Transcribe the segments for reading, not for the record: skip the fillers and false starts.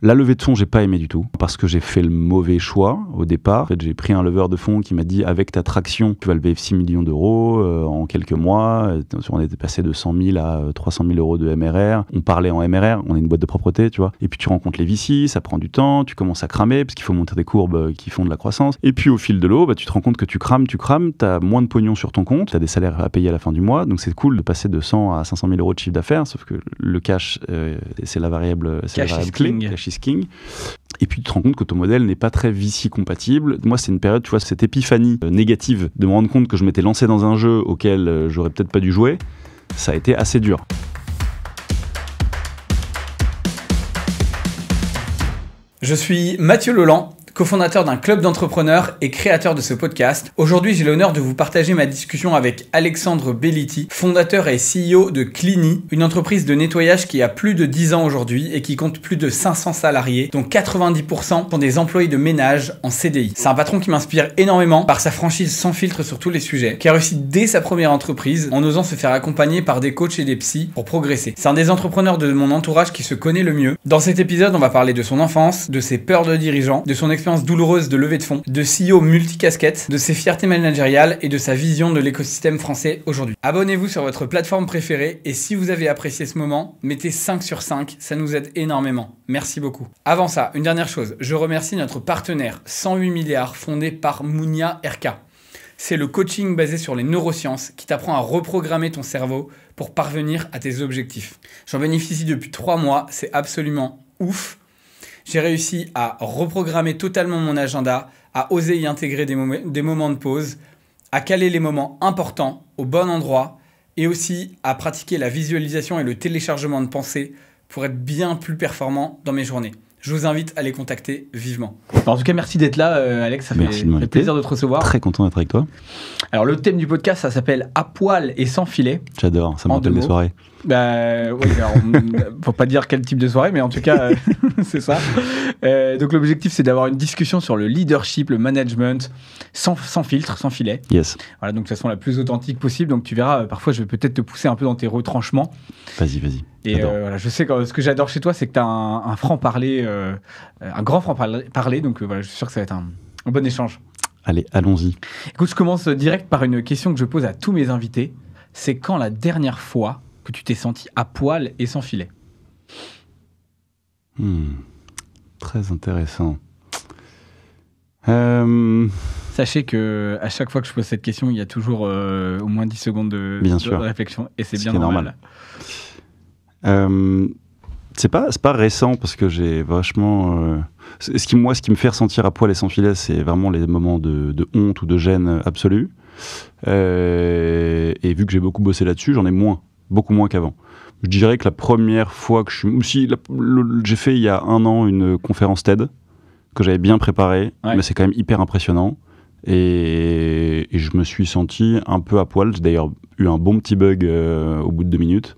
La levée de fonds, j'ai pas aimé du tout, parce que j'ai fait le mauvais choix au départ. En fait, j'ai pris un leveur de fonds qui m'a dit, avec ta traction, tu vas lever 6 millions d'euros en quelques mois. On était passé de 100 000 à 300 000 euros de MRR. On parlait en MRR, on est une boîte de propreté, tu vois. Et puis tu rencontres les VC, ça prend du temps, tu commences à cramer, parce qu'il faut monter des courbes qui font de la croissance. Et puis au fil de l'eau, tu te rends compte que tu crames, t'as moins de pognon sur ton compte, t'as des salaires à payer à la fin du mois, donc c'est cool de passer de 100 à 500 000 euros de chiffre d'affaires, sauf que le cash, c'est la variable, clé. Cash is king. Et puis tu te rends compte que ton modèle n'est pas très VC compatible. Moi, c'est une période, tu vois, cette épiphanie négative de me rendre compte que je m'étais lancé dans un jeu auquel j'aurais peut-être pas dû jouer, ça a été assez dur. Je suis Mathieu Lolland, cofondateur d'un club d'entrepreneurs et créateur de ce podcast. Aujourd'hui, j'ai l'honneur de vous partager ma discussion avec Alexandre Belliti, fondateur et CEO de Cleany, une entreprise de nettoyage qui a plus de 10 ans aujourd'hui et qui compte plus de 500 salariés, dont 90% sont des employés de ménage en CDI. C'est un patron qui m'inspire énormément par sa franchise sans filtre sur tous les sujets, qui a réussi dès sa première entreprise en osant se faire accompagner par des coachs et des psys pour progresser. C'est un des entrepreneurs de mon entourage qui se connaît le mieux. Dans cet épisode, on va parler de son enfance, de ses peurs de dirigeant, de son expérience douloureuse de levée de fonds, de CEO multicasquette, de ses fiertés managériales et de sa vision de l'écosystème français aujourd'hui. Abonnez-vous sur votre plateforme préférée et si vous avez apprécié ce moment, mettez 5 sur 5, ça nous aide énormément. Merci beaucoup. Avant ça, une dernière chose, je remercie notre partenaire 108 milliards fondé par Mounia RK. C'est le coaching basé sur les neurosciences qui t'apprend à reprogrammer ton cerveau pour parvenir à tes objectifs. J'en bénéficie depuis 3 mois, c'est absolument ouf. J'ai réussi à reprogrammer totalement mon agenda, à oser y intégrer des moments de pause, à caler les moments importants au bon endroit et aussi à pratiquer la visualisation et le téléchargement de pensées pour être bien plus performant dans mes journées. Je vous invite à les contacter vivement. En tout cas, merci d'être là, Alex. Ça fait plaisir de te recevoir. Très content d'être avec toi. Alors, le thème du podcast, ça s'appelle « À poil et sans filet ». J'adore, ça me rappelle les soirées. Oui, alors, faut pas dire quel type de soirée, mais en tout cas, c'est ça. Donc, l'objectif, c'est d'avoir une discussion sur le leadership, le management, sans filtre, sans filet. Yes. Voilà, donc de façon la plus authentique possible. Donc, tu verras, parfois, je vais peut-être te pousser un peu dans tes retranchements. Vas-y. Et voilà, je sais que ce que j'adore chez toi, c'est que tu as un franc-parler, un grand franc-parler. Donc, voilà, je suis sûr que ça va être un bon échange. Allez, allons-y. Écoute, je commence direct par une question que je pose à tous mes invités. C'est quand la dernière fois que tu t'es senti à poil et sans filet? Très intéressant. Sachez que à chaque fois que je pose cette question, il y a toujours au moins 10 secondes de réflexion. Et c'est bien normal. C'est pas récent parce que j'ai vachement... Ce qui me fait ressentir à poil et sans filet, c'est vraiment les moments de honte ou de gêne absolue. Et vu que j'ai beaucoup bossé là-dessus, j'en ai beaucoup moins qu'avant. Je dirais que la première fois que j'ai fait il y a 1 an une conférence TED que j'avais bien préparée, mais c'est quand même hyper impressionnant. Et je me suis senti un peu à poil. J'ai d'ailleurs eu un bon petit bug au bout de 2 minutes.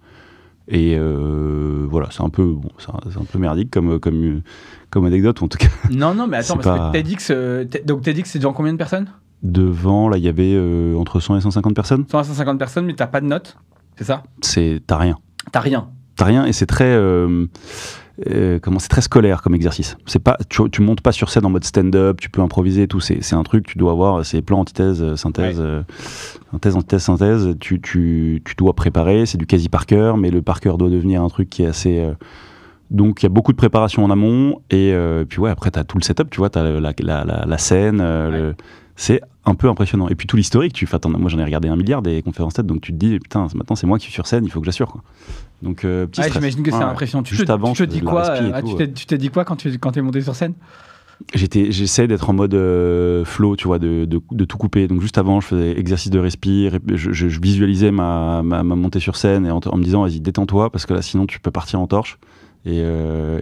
Et voilà, c'est un peu merdique comme anecdote, en tout cas. Non, mais attends, parce que TEDx, c'est devant combien de personnes? Devant, là, il y avait entre 100 et 150 personnes. 100 à 150 personnes, mais t'as pas de notes, c'est ça? T'as rien. T'as rien, et c'est très... c'est très scolaire comme exercice. C'est pas, tu montes pas sur scène en mode stand-up, tu peux improviser et tout. C'est un truc, tu dois avoir ces plans, antithèse, synthèse, synthèse. Tu dois préparer, c'est du quasi par cœur, mais le par cœur doit devenir un truc qui est assez. Donc il y a beaucoup de préparation en amont, et puis après t'as tout le setup, tu vois, t'as la scène, c'est un peu impressionnant. Et puis tout l'historique, moi j'en ai regardé 1 milliard des conférences TED, donc tu te dis, putain, maintenant c'est moi qui suis sur scène, il faut que j'assure, quoi. Donc petit stress. J'imagine que c'est impressionnant. Tu te dis quoi tu t'es dit quoi quand t'es monté sur scène? J'essaie d'être en mode flow, tu vois, de tout couper. Donc juste avant, je faisais exercice de respire, je visualisais ma montée sur scène et en me disant, vas-y, détends-toi, parce que là, sinon, tu peux partir en torche. Et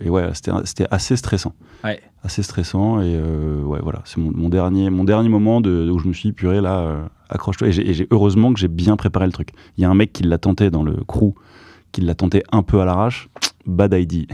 ouais, c'était assez stressant. Ouais. Assez stressant, et ouais, voilà, c'est mon dernier moment où je me suis dit, purée, là, accroche-toi. Et heureusement que j'ai bien préparé le truc. Il y a un mec qui l'a tenté dans le crew, qui l'a tenté un peu à l'arrache. Bad idea.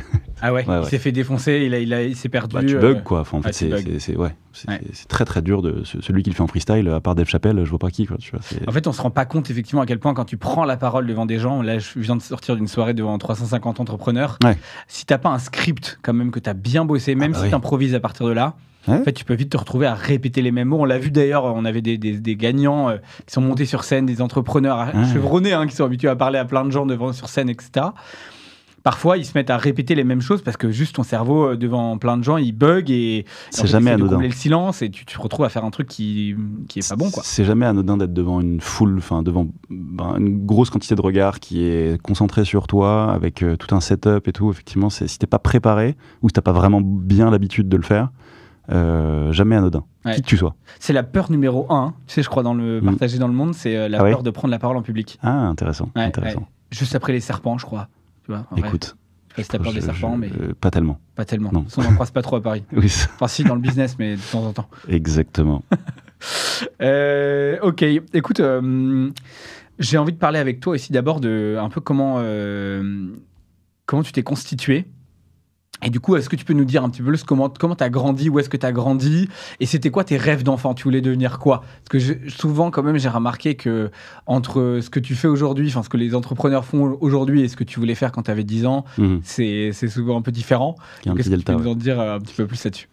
Ah ouais, il s'est fait défoncer, il s'est perdu. Bah, tu bugs quoi. Enfin, en fait, c'est très très dur celui qui le fait en freestyle. À part Dave Chappelle, je vois pas qui. Quoi, tu vois, en fait, on se rend pas compte effectivement à quel point quand tu prends la parole devant des gens. Là, je viens de sortir d'une soirée devant 350 entrepreneurs. Ouais. Si t'as pas un script quand même que t'as bien bossé, même si t'improvises à partir de là. Ouais. En fait, tu peux vite te retrouver à répéter les mêmes mots. On l'a vu d'ailleurs, on avait des gagnants qui sont montés sur scène, des entrepreneurs chevronnés qui sont habitués à parler à plein de gens sur scène, etc. Parfois, ils se mettent à répéter les mêmes choses parce que juste ton cerveau, devant plein de gens, il bug et c'est jamais anodin. De combler le silence et tu te retrouves à faire un truc qui est pas bon, quoi. C'est jamais anodin d'être devant une foule, devant une grosse quantité de regards qui est concentrée sur toi avec tout un setup et tout. Effectivement, si t'es pas préparé ou si t'as pas vraiment bien l'habitude de le faire, jamais anodin, qui que tu sois. C'est la peur numéro 1, tu sais, je crois, dans le partager dans le monde, c'est la peur de prendre la parole en public. Ah, intéressant. intéressant. Ouais. Juste après les serpents, je crois. Tu vois, écoute, je sais pas si t'as peur des serpents, mais pas tellement. Pas tellement. Non. On n'en croise pas trop à Paris. Oui. Enfin, si, dans le business, mais de temps en temps. Exactement. Ok, écoute, j'ai envie de parler avec toi aussi d'abord de un peu comment tu t'es constitué. Et du coup, est-ce que tu peux nous dire un petit peu comment tu as grandi, où est-ce que tu as grandi, et c'était quoi tes rêves d'enfant? Tu voulais devenir quoi? Parce que souvent, quand même, j'ai remarqué que entre ce que tu fais aujourd'hui, ce que les entrepreneurs font aujourd'hui et ce que tu voulais faire quand tu avais 10 ans, c'est souvent un peu différent. Qu'est-ce que tu peux nous en dire un petit peu plus là-dessus?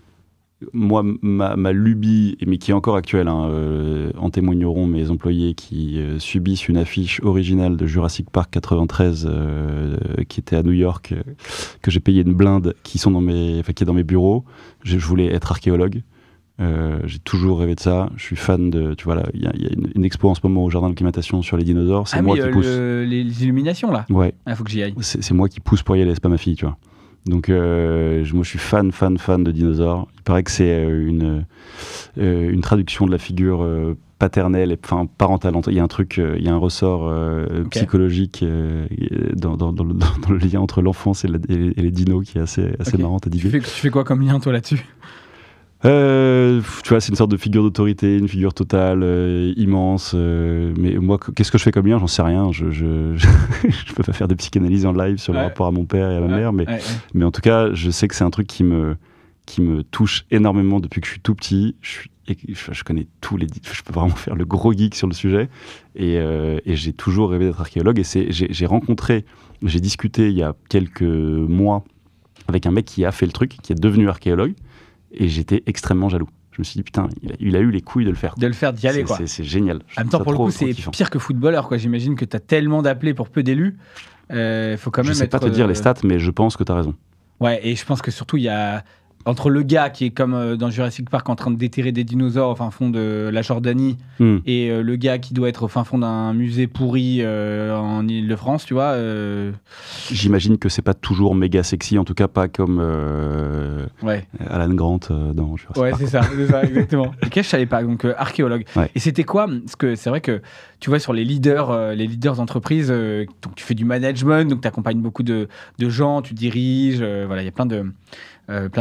Moi, ma lubie, mais qui est encore actuelle, en témoigneront mes employés qui subissent une affiche originale de Jurassic Park 93 qui était à New York, que j'ai payé une blinde, qui est dans mes bureaux. Je voulais être archéologue. J'ai toujours rêvé de ça. Je suis fan de... Tu vois, là, il y a une expo en ce moment au Jardin de l'acclimatation sur les dinosaures. C'est moi qui pousse. Les illuminations, là? Ouais. Il faut que j'y aille. C'est moi qui pousse pour y aller, c'est pas ma fille, tu vois. Donc, moi, je suis fan de dinosaures. Il paraît que c'est une traduction de la figure paternelle, parentale. Il y a un truc, il y a un ressort psychologique dans le lien entre l'enfance et les dinos qui est assez marrant à dire. Tu fais quoi comme lien, toi, là-dessus? Tu vois, c'est une sorte de figure d'autorité, une figure totale, immense. Mais moi, qu'est-ce que je fais comme lien? J'en sais rien. Je peux pas faire de psychanalyse en live sur le rapport à mon père et à ma mère, mais en tout cas, je sais que c'est un truc qui me touche énormément depuis que je suis tout petit. Je connais je peux vraiment faire le gros geek sur le sujet. Et j'ai toujours rêvé d'être archéologue. Et j'ai discuté il y a quelques mois avec un mec qui a fait le truc, qui est devenu archéologue. Et j'étais extrêmement jaloux. Je me suis dit, putain, il a eu les couilles de le faire. D'y aller, quoi. C'est génial. En même temps, pour le coup, c'est pire que footballeur, quoi. J'imagine que tu as tellement d'appelés pour peu d'élus. Faut quand même je sais pas te dire les stats, mais je pense que tu as raison. Ouais, et je pense que surtout, il y a... Entre le gars qui est comme dans Jurassic Park en train de déterrer des dinosaures au fin fond de la Jordanie et le gars qui doit être au fin fond d'un musée pourri en Île-de-France, tu vois. J'imagine que c'est pas toujours méga sexy, en tout cas pas comme Alan Grant dans Jurassic Park. Ouais, c'est ça, exactement. Ok, je savais pas, donc archéologue. Ouais. Et c'était quoi? Parce que c'est vrai que tu vois, sur les leaders d'entreprise, donc tu fais du management, donc tu accompagnes beaucoup de gens, tu diriges, voilà, il y a plein de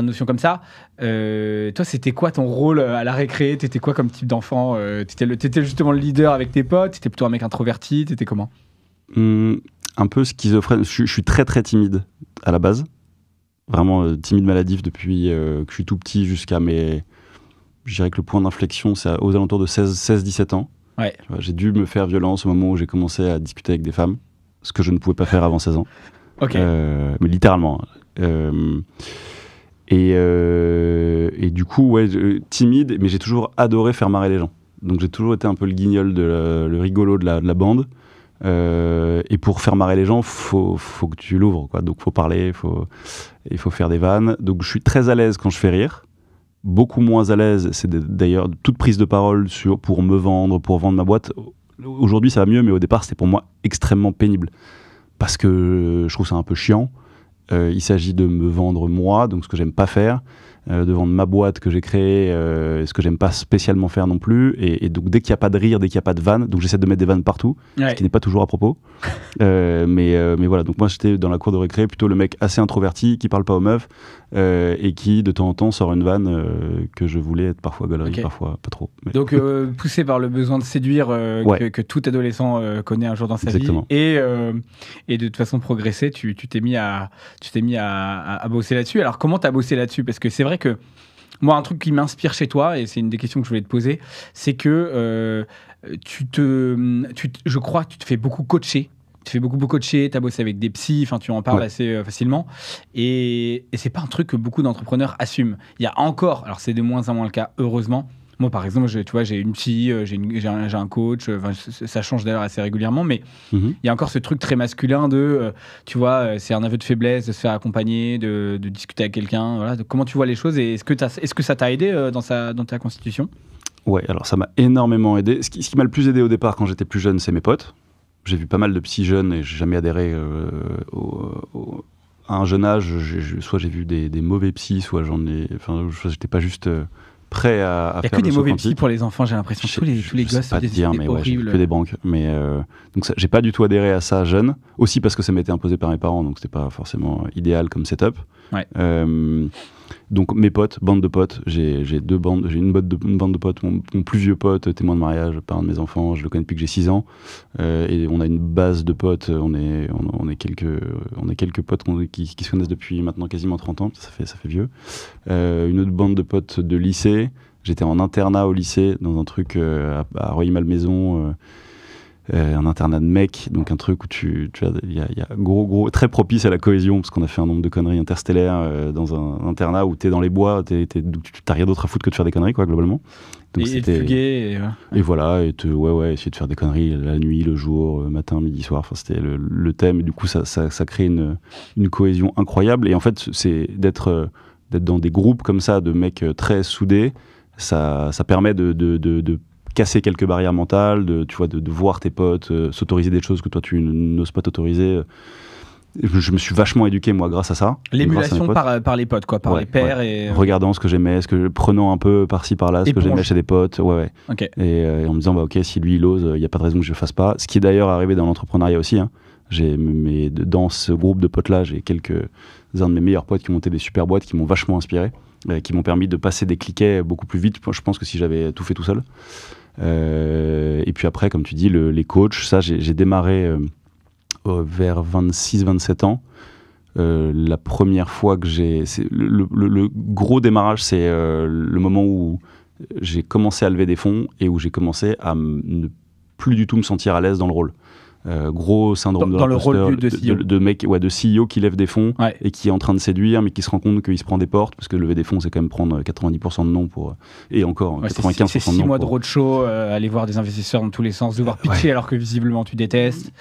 notions comme ça. Toi, c'était quoi ton rôle à la récré? T'étais quoi comme type d'enfant? T'étais justement le leader avec tes potes? T'étais plutôt un mec introverti? T'étais comment? Un peu schizophrène. Je suis très très timide à la base. Vraiment timide maladif depuis que je suis tout petit jusqu'à mes... Je dirais que le point d'inflexion, c'est aux alentours de 16-17 ans. Ouais. J'ai dû me faire violence au moment où j'ai commencé à discuter avec des femmes, ce que je ne pouvais pas faire avant 16 ans. Ok. Mais littéralement. Et du coup, timide, mais j'ai toujours adoré faire marrer les gens. Donc j'ai toujours été un peu le guignol, le rigolo de la bande. Et pour faire marrer les gens, faut que tu l'ouvres, quoi. Donc faut parler, il faut faire des vannes. Donc je suis très à l'aise quand je fais rire. Beaucoup moins à l'aise, c'est d'ailleurs toute prise de parole pour me vendre, pour vendre ma boîte. Aujourd'hui ça va mieux, mais au départ c'était pour moi extrêmement pénible. Parce que je trouve ça un peu chiant. Il s'agit de me vendre moi, donc ce que j'aime pas faire. de vendre ma boîte que j'ai créée, ce que j'aime pas spécialement faire non plus. Et donc dès qu'il n'y a pas de rire, dès qu'il n'y a pas de vanne, donc j'essaie de mettre des vannes partout, ce qui n'est pas toujours à propos. Mais voilà, donc moi j'étais dans la cour de récré plutôt le mec assez introverti qui parle pas aux meufs et qui de temps en temps sort une vanne que je voulais être parfois gaulerie, parfois pas trop. Mais... Donc poussé par le besoin de séduire que tout adolescent connaît un jour dans sa Exactement. vie et de toute façon progresser, tu t'es mis à bosser là-dessus. Alors comment t'as bossé là-dessus? Parce que c'est vrai que moi un truc qui m'inspire chez toi, et c'est une des questions que je voulais te poser, c'est que je crois que tu te fais beaucoup coacher. Tu fais beaucoup coacher, tu as bossé avec des psys, tu en parles assez facilement. Et c'est pas un truc que beaucoup d'entrepreneurs assument. Il y a encore, alors c'est de moins en moins le cas, heureusement. Moi, par exemple, tu vois, j'ai une psy, j'ai un coach, ça change d'ailleurs assez régulièrement, mais il y a encore ce truc très masculin de, tu vois, c'est un aveu de faiblesse de se faire accompagner, de discuter avec quelqu'un. Voilà. Comment tu vois les choses et est-ce que ça t'a aidé dans ta constitution? Ouais, alors ça m'a énormément aidé. Ce qui m'a le plus aidé au départ quand j'étais plus jeune, c'est mes potes. J'ai vu pas mal de psy jeunes et j'ai jamais adhéré à un jeune âge. Soit j'ai vu des mauvais psys, soit j'étais pas juste prêt à faire. Il n'y a que des mauvais psys pour les enfants, j'ai l'impression. Tous les gosses, c'est des idées horribles. Que des banques. Mais donc j'ai pas du tout adhéré à ça jeune. Aussi parce que ça m'était imposé par mes parents, donc c'était pas forcément idéal comme setup. Ouais. Donc mes potes, bande de potes, j'ai une bande de potes, mon plus vieux pote, témoin de mariage, parent de mes enfants, je le connais depuis que j'ai 6 ans, et on a une base de potes, on est quelques potes qui se connaissent depuis maintenant quasiment 30 ans, ça fait vieux. Une autre bande de potes de lycée, j'étais en internat au lycée, dans un truc à Rueil-Malmaison, un internat de mecs, donc un truc où il y a gros, très propice à la cohésion, parce qu'on a fait un nombre de conneries interstellaires dans un internat où t'es dans les bois, t'as rien d'autre à foutre que de faire des conneries, quoi, globalement. Donc et de fuguer. Et voilà, essayer de faire des conneries la nuit, le jour, matin, midi, soir, enfin, c'était le thème, et du coup ça crée une cohésion incroyable, et en fait, c'est d'être dans des groupes comme ça, de mecs très soudés, ça permet de casser quelques barrières mentales, de voir tes potes s'autoriser des choses que toi tu n'oses pas t'autoriser. Je me suis vachement éduqué moi grâce à ça. L'émulation par les potes, quoi, par les pairs. Ouais. Regardant ce que j'aimais, prenant un peu par-ci par-là ce que j'aimais chez des potes. Okay. Et en me disant ok, si lui il ose, il n'y a pas de raison que je le fasse pas. Ce qui est d'ailleurs arrivé dans l'entrepreneuriat aussi. Hein. Dans ce groupe de potes là, j'ai quelques-uns de mes meilleurs potes qui ont monté des super boîtes qui m'ont vachement inspiré, qui m'ont permis de passer des cliquets beaucoup plus vite. Je pense que si j'avais tout fait tout seul. Et puis après, comme tu dis, les coachs, ça j'ai démarré vers 26-27 ans. La première fois que le gros démarrage, c'est le moment où j'ai commencé à lever des fonds et où j'ai commencé à ne plus du tout me sentir à l'aise dans le rôle. Gros syndrome dans le rôle de CEO. de mec, de CEO qui lève des fonds et qui est en train de séduire, mais qui se rend compte qu'il se prend des portes, parce que lever des fonds, c'est quand même prendre 90% de non et encore 95% de non. C'est 6 mois de roadshow, aller voir des investisseurs dans tous les sens, devoir pitcher alors que visiblement tu détestes.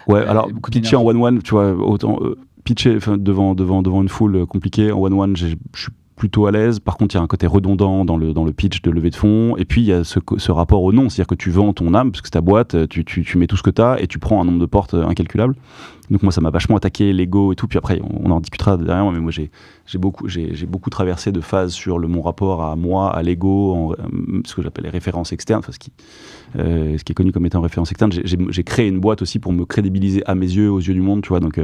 Alors pitcher en one-one, tu vois, autant pitcher devant une foule compliquée, en one-one, je suis plutôt à l'aise. Par contre, il y a un côté redondant dans le pitch de levée de fonds. Et puis, il y a ce rapport au non. C'est-à-dire que tu vends ton âme, parce que c'est ta boîte, tu mets tout ce que tu as et tu prends un nombre de portes incalculable. Donc moi, ça m'a vachement attaqué, l'ego et tout. Puis après, on en discutera derrière. Mais moi, j'ai beaucoup traversé de phases sur mon rapport à moi, à l'ego, ce que j'appelle les références externes, ce qui est connu comme étant référence externe. J'ai créé une boîte aussi pour me crédibiliser à mes yeux, aux yeux du monde. Tu vois, donc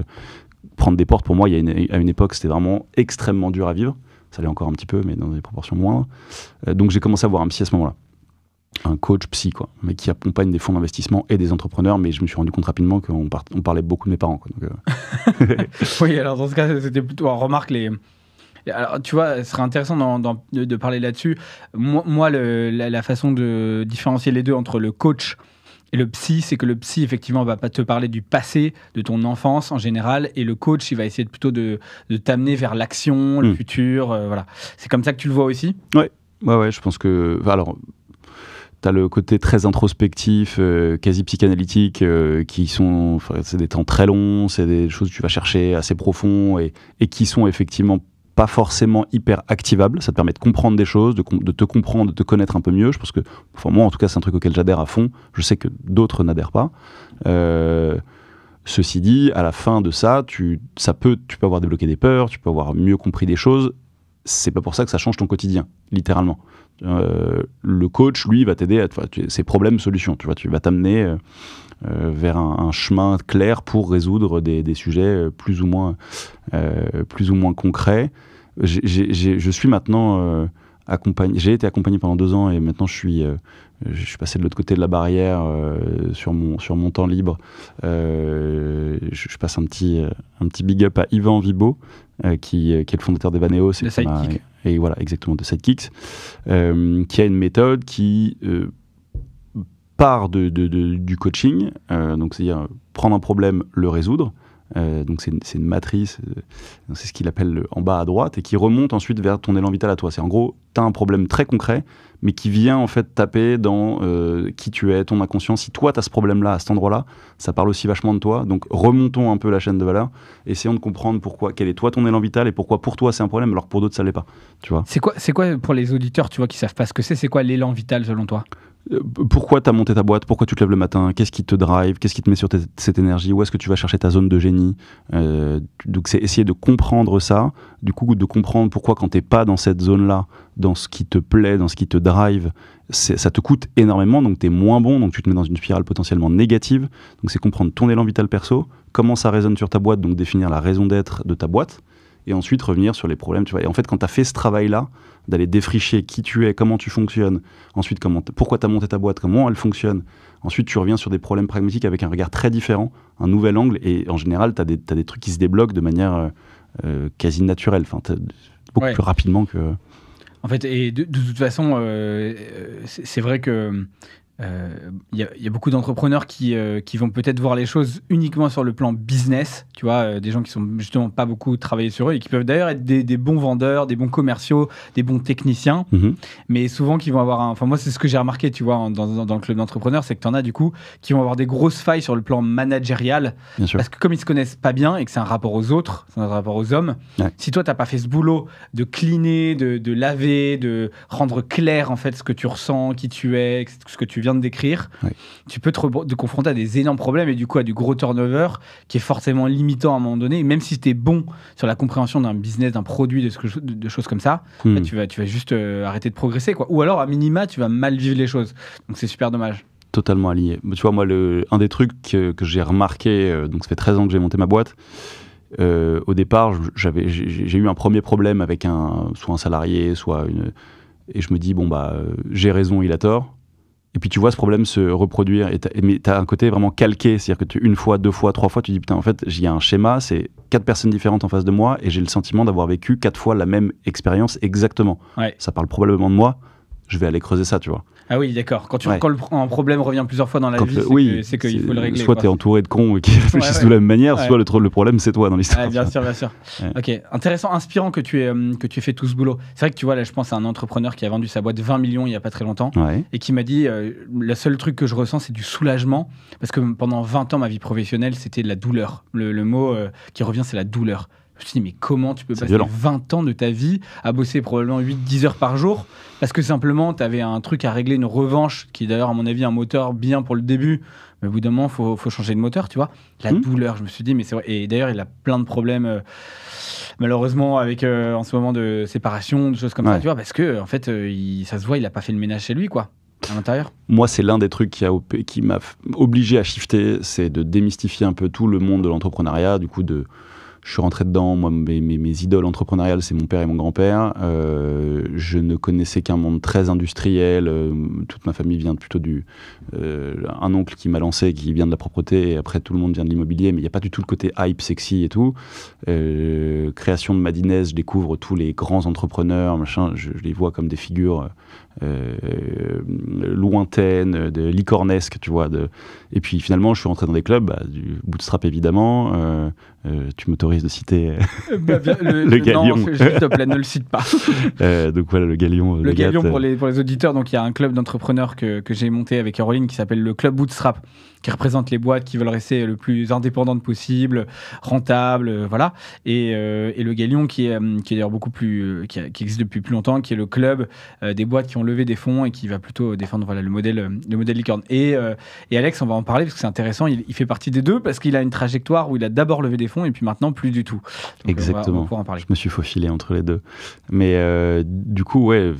prendre des portes, pour moi, à une époque, c'était vraiment extrêmement dur à vivre. Ça l'est encore un petit peu, mais dans des proportions moindres. Donc j'ai commencé à voir un psy à ce moment-là. Un coach psy, quoi, mais qui accompagne des fonds d'investissement et des entrepreneurs. Mais je me suis rendu compte rapidement qu'on parlait beaucoup de mes parents, quoi. Donc, Oui, alors dans ce cas, c'était plutôt... remarque Alors, tu vois, ce serait intéressant de parler là-dessus. Moi la façon de différencier les deux entre le coach et le psy, c'est que le psy, effectivement, va pas te parler du passé, de ton enfance en général, et le coach, il va essayer plutôt de t'amener vers l'action, le futur, voilà. C'est comme ça que tu le vois aussi ? Ouais, je pense que... Alors, t'as le côté très introspectif, quasi psychanalytique, qui sont... c'est des temps très longs, c'est des choses que tu vas chercher assez profonds, et qui sont effectivement pas forcément hyper activable. Ça te permet de comprendre des choses, de te comprendre, de te connaître un peu mieux. Je pense que, moi en tout cas, c'est un truc auquel j'adhère à fond. Je sais que d'autres n'adhèrent pas. Ceci dit, à la fin de ça, tu peux avoir débloqué des peurs, tu peux avoir mieux compris des choses. c'est pas pour ça que ça change ton quotidien, littéralement. Le coach, lui, va t'aider à ces problèmes-solutions. Tu vas t'amener vers un chemin clair pour résoudre des sujets plus ou moins concrets. Je suis maintenant accompagné. J'ai été accompagné pendant 2 ans et maintenant je suis passé de l'autre côté de la barrière sur mon temps libre. Je passe un petit big up à Yvan Vibo, qui est le fondateur d'Evaneos. De Sidekick. Et voilà, exactement, de Sidekicks, qui a une méthode qui part du coaching, donc c'est-à-dire prendre un problème, le résoudre. Donc c'est une matrice, c'est ce qu'il appelle en bas à droite, et qui remonte ensuite vers ton élan vital à toi. C'est en gros, tu as un problème très concret, mais qui vient en fait taper dans qui tu es, ton inconscient. Si toi tu as ce problème-là, à cet endroit-là, ça parle aussi vachement de toi. Donc remontons un peu la chaîne de valeur, essayons de comprendre quel est toi ton élan vital et pourquoi pour toi c'est un problème alors que pour d'autres ça l'est pas. Tu vois. C'est quoi pour les auditeurs, tu vois, qui savent pas ce que c'est quoi l'élan vital selon toi? Pourquoi tu as monté ta boîte? Pourquoi tu te lèves le matin? Qu'est-ce qui te drive? Qu'est-ce qui te met sur cette énergie? Où est-ce que tu vas chercher ta zone de génie? Donc c'est essayer de comprendre ça, du coup de comprendre pourquoi quand tu n'es pas dans cette zone-là, dans ce qui te plaît, dans ce qui te drive, ça te coûte énormément, donc tu es moins bon, donc tu te mets dans une spirale potentiellement négative. Donc c'est comprendre ton élan vital perso, comment ça résonne sur ta boîte, donc définir la raison d'être de ta boîte, et ensuite revenir sur les problèmes. Tu vois. Et en fait, quand tu as fait ce travail-là, d'aller défricher qui tu es, comment tu fonctionnes, ensuite pourquoi tu as monté ta boîte, comment elle fonctionne, ensuite tu reviens sur des problèmes pragmatiques avec un regard très différent, un nouvel angle, et en général, tu as des trucs qui se débloquent de manière quasi naturelle, beaucoup plus rapidement que... En fait, et de toute façon, c'est vrai que y a beaucoup d'entrepreneurs qui vont peut-être voir les choses uniquement sur le plan business, tu vois, des gens qui sont justement pas beaucoup travaillés sur eux et qui peuvent d'ailleurs être des bons vendeurs, des bons commerciaux, des bons techniciens, mais souvent qui vont avoir enfin moi c'est ce que j'ai remarqué, tu vois, dans le club d'entrepreneurs, c'est que t'en as du coup qui vont avoir des grosses failles sur le plan managérial, parce que comme ils se connaissent pas bien et que c'est un rapport aux autres, c'est un rapport aux hommes, si toi t'as pas fait ce boulot de cleaner, de laver, de rendre clair en fait ce que tu ressens, qui tu es, ce que tu viens de décrire, tu peux te confronter à des énormes problèmes et du coup à du gros turnover qui est forcément limitant à un moment donné. Et même si tu es bon sur la compréhension d'un business, d'un produit, de choses comme ça, bah, tu vas juste arrêter de progresser, quoi. Ou alors à minima tu vas mal vivre les choses. Donc c'est super dommage. Totalement aligné. Tu vois, moi, un des trucs que j'ai remarqué, donc ça fait 13 ans que j'ai monté ma boîte, au départ, j'ai eu un premier problème avec soit un salarié, soit une... Et je me dis, j'ai raison, il a tort. Et puis tu vois ce problème se reproduire, mais tu as un côté vraiment calqué, c'est-à-dire que une fois, 2 fois, 3 fois, tu dis putain, en fait, il y a un schéma, c'est 4 personnes différentes en face de moi, et j'ai le sentiment d'avoir vécu 4 fois la même expérience exactement. Ça parle probablement de moi, je vais aller creuser ça, tu vois. Ah oui, d'accord. Quand un problème revient plusieurs fois dans la vie, c'est qu'il faut le régler. Soit tu es entouré de cons qui réfléchissent de la même manière, soit le problème c'est toi dans l'histoire. Bien sûr. Ok, intéressant, inspirant que tu aies fait tout ce boulot. C'est vrai que tu vois, là je pense à un entrepreneur qui a vendu sa boîte 20 millions il n'y a pas très longtemps et qui m'a dit le seul truc que je ressens c'est du soulagement parce que pendant 20 ans ma vie professionnelle c'était de la douleur. Le mot qui revient c'est la douleur. Je me suis dit, mais comment tu peux passer 20 ans de ta vie à bosser probablement 8-10 heures par jour parce que simplement, tu avais un truc à régler, une revanche, qui est d'ailleurs, à mon avis, un moteur bien pour le début. Mais au bout d'un moment, il faut changer de moteur, tu vois. La douleur, je me suis dit, mais c'est vrai. Et d'ailleurs, il a plein de problèmes, malheureusement, avec en ce moment de séparation, de choses comme ça, tu vois, parce que, en fait, ça se voit, il n'a pas fait le ménage chez lui, quoi. À l'intérieur. Moi, c'est l'un des trucs qui m'a obligé à shifter, c'est de démystifier un peu tout le monde de l'entrepreneuriat, du coup, je suis rentré dedans, moi, mes idoles entrepreneuriales, c'est mon père et mon grand-père. Je ne connaissais qu'un monde très industriel. Toute ma famille vient plutôt un oncle qui m'a lancé, qui vient de la propreté, et après tout le monde vient de l'immobilier, mais il n'y a pas du tout le côté hype, sexy et tout. Création de Madines, je découvre tous les grands entrepreneurs, machin, je les vois comme des figures lointaines, licornesques, tu vois. Et puis finalement, je suis rentré dans des clubs, du bootstrap évidemment. Tu m'autorises de citer le Galion. Non, s'il te plaît, ne le cite pas. Donc voilà, le Galion. Le Galion, pour les auditeurs, donc il y a un club d'entrepreneurs que j'ai monté avec Caroline qui s'appelle le Club Bootstrap, qui représente les boîtes qui veulent rester le plus indépendantes possible, rentables, voilà. Et le Galion qui est d'ailleurs beaucoup plus, qui existe depuis plus longtemps, qui est le club des boîtes qui ont levé des fonds et qui va plutôt défendre le modèle licorne. Et Alex, on va en parler parce que c'est intéressant. Il fait partie des deux parce qu'il a une trajectoire où il a d'abord levé des fonds et puis maintenant plus du tout. Donc, exactement. on va pouvoir en parler. Je me suis faufilé entre les deux. Mais du coup, ouais,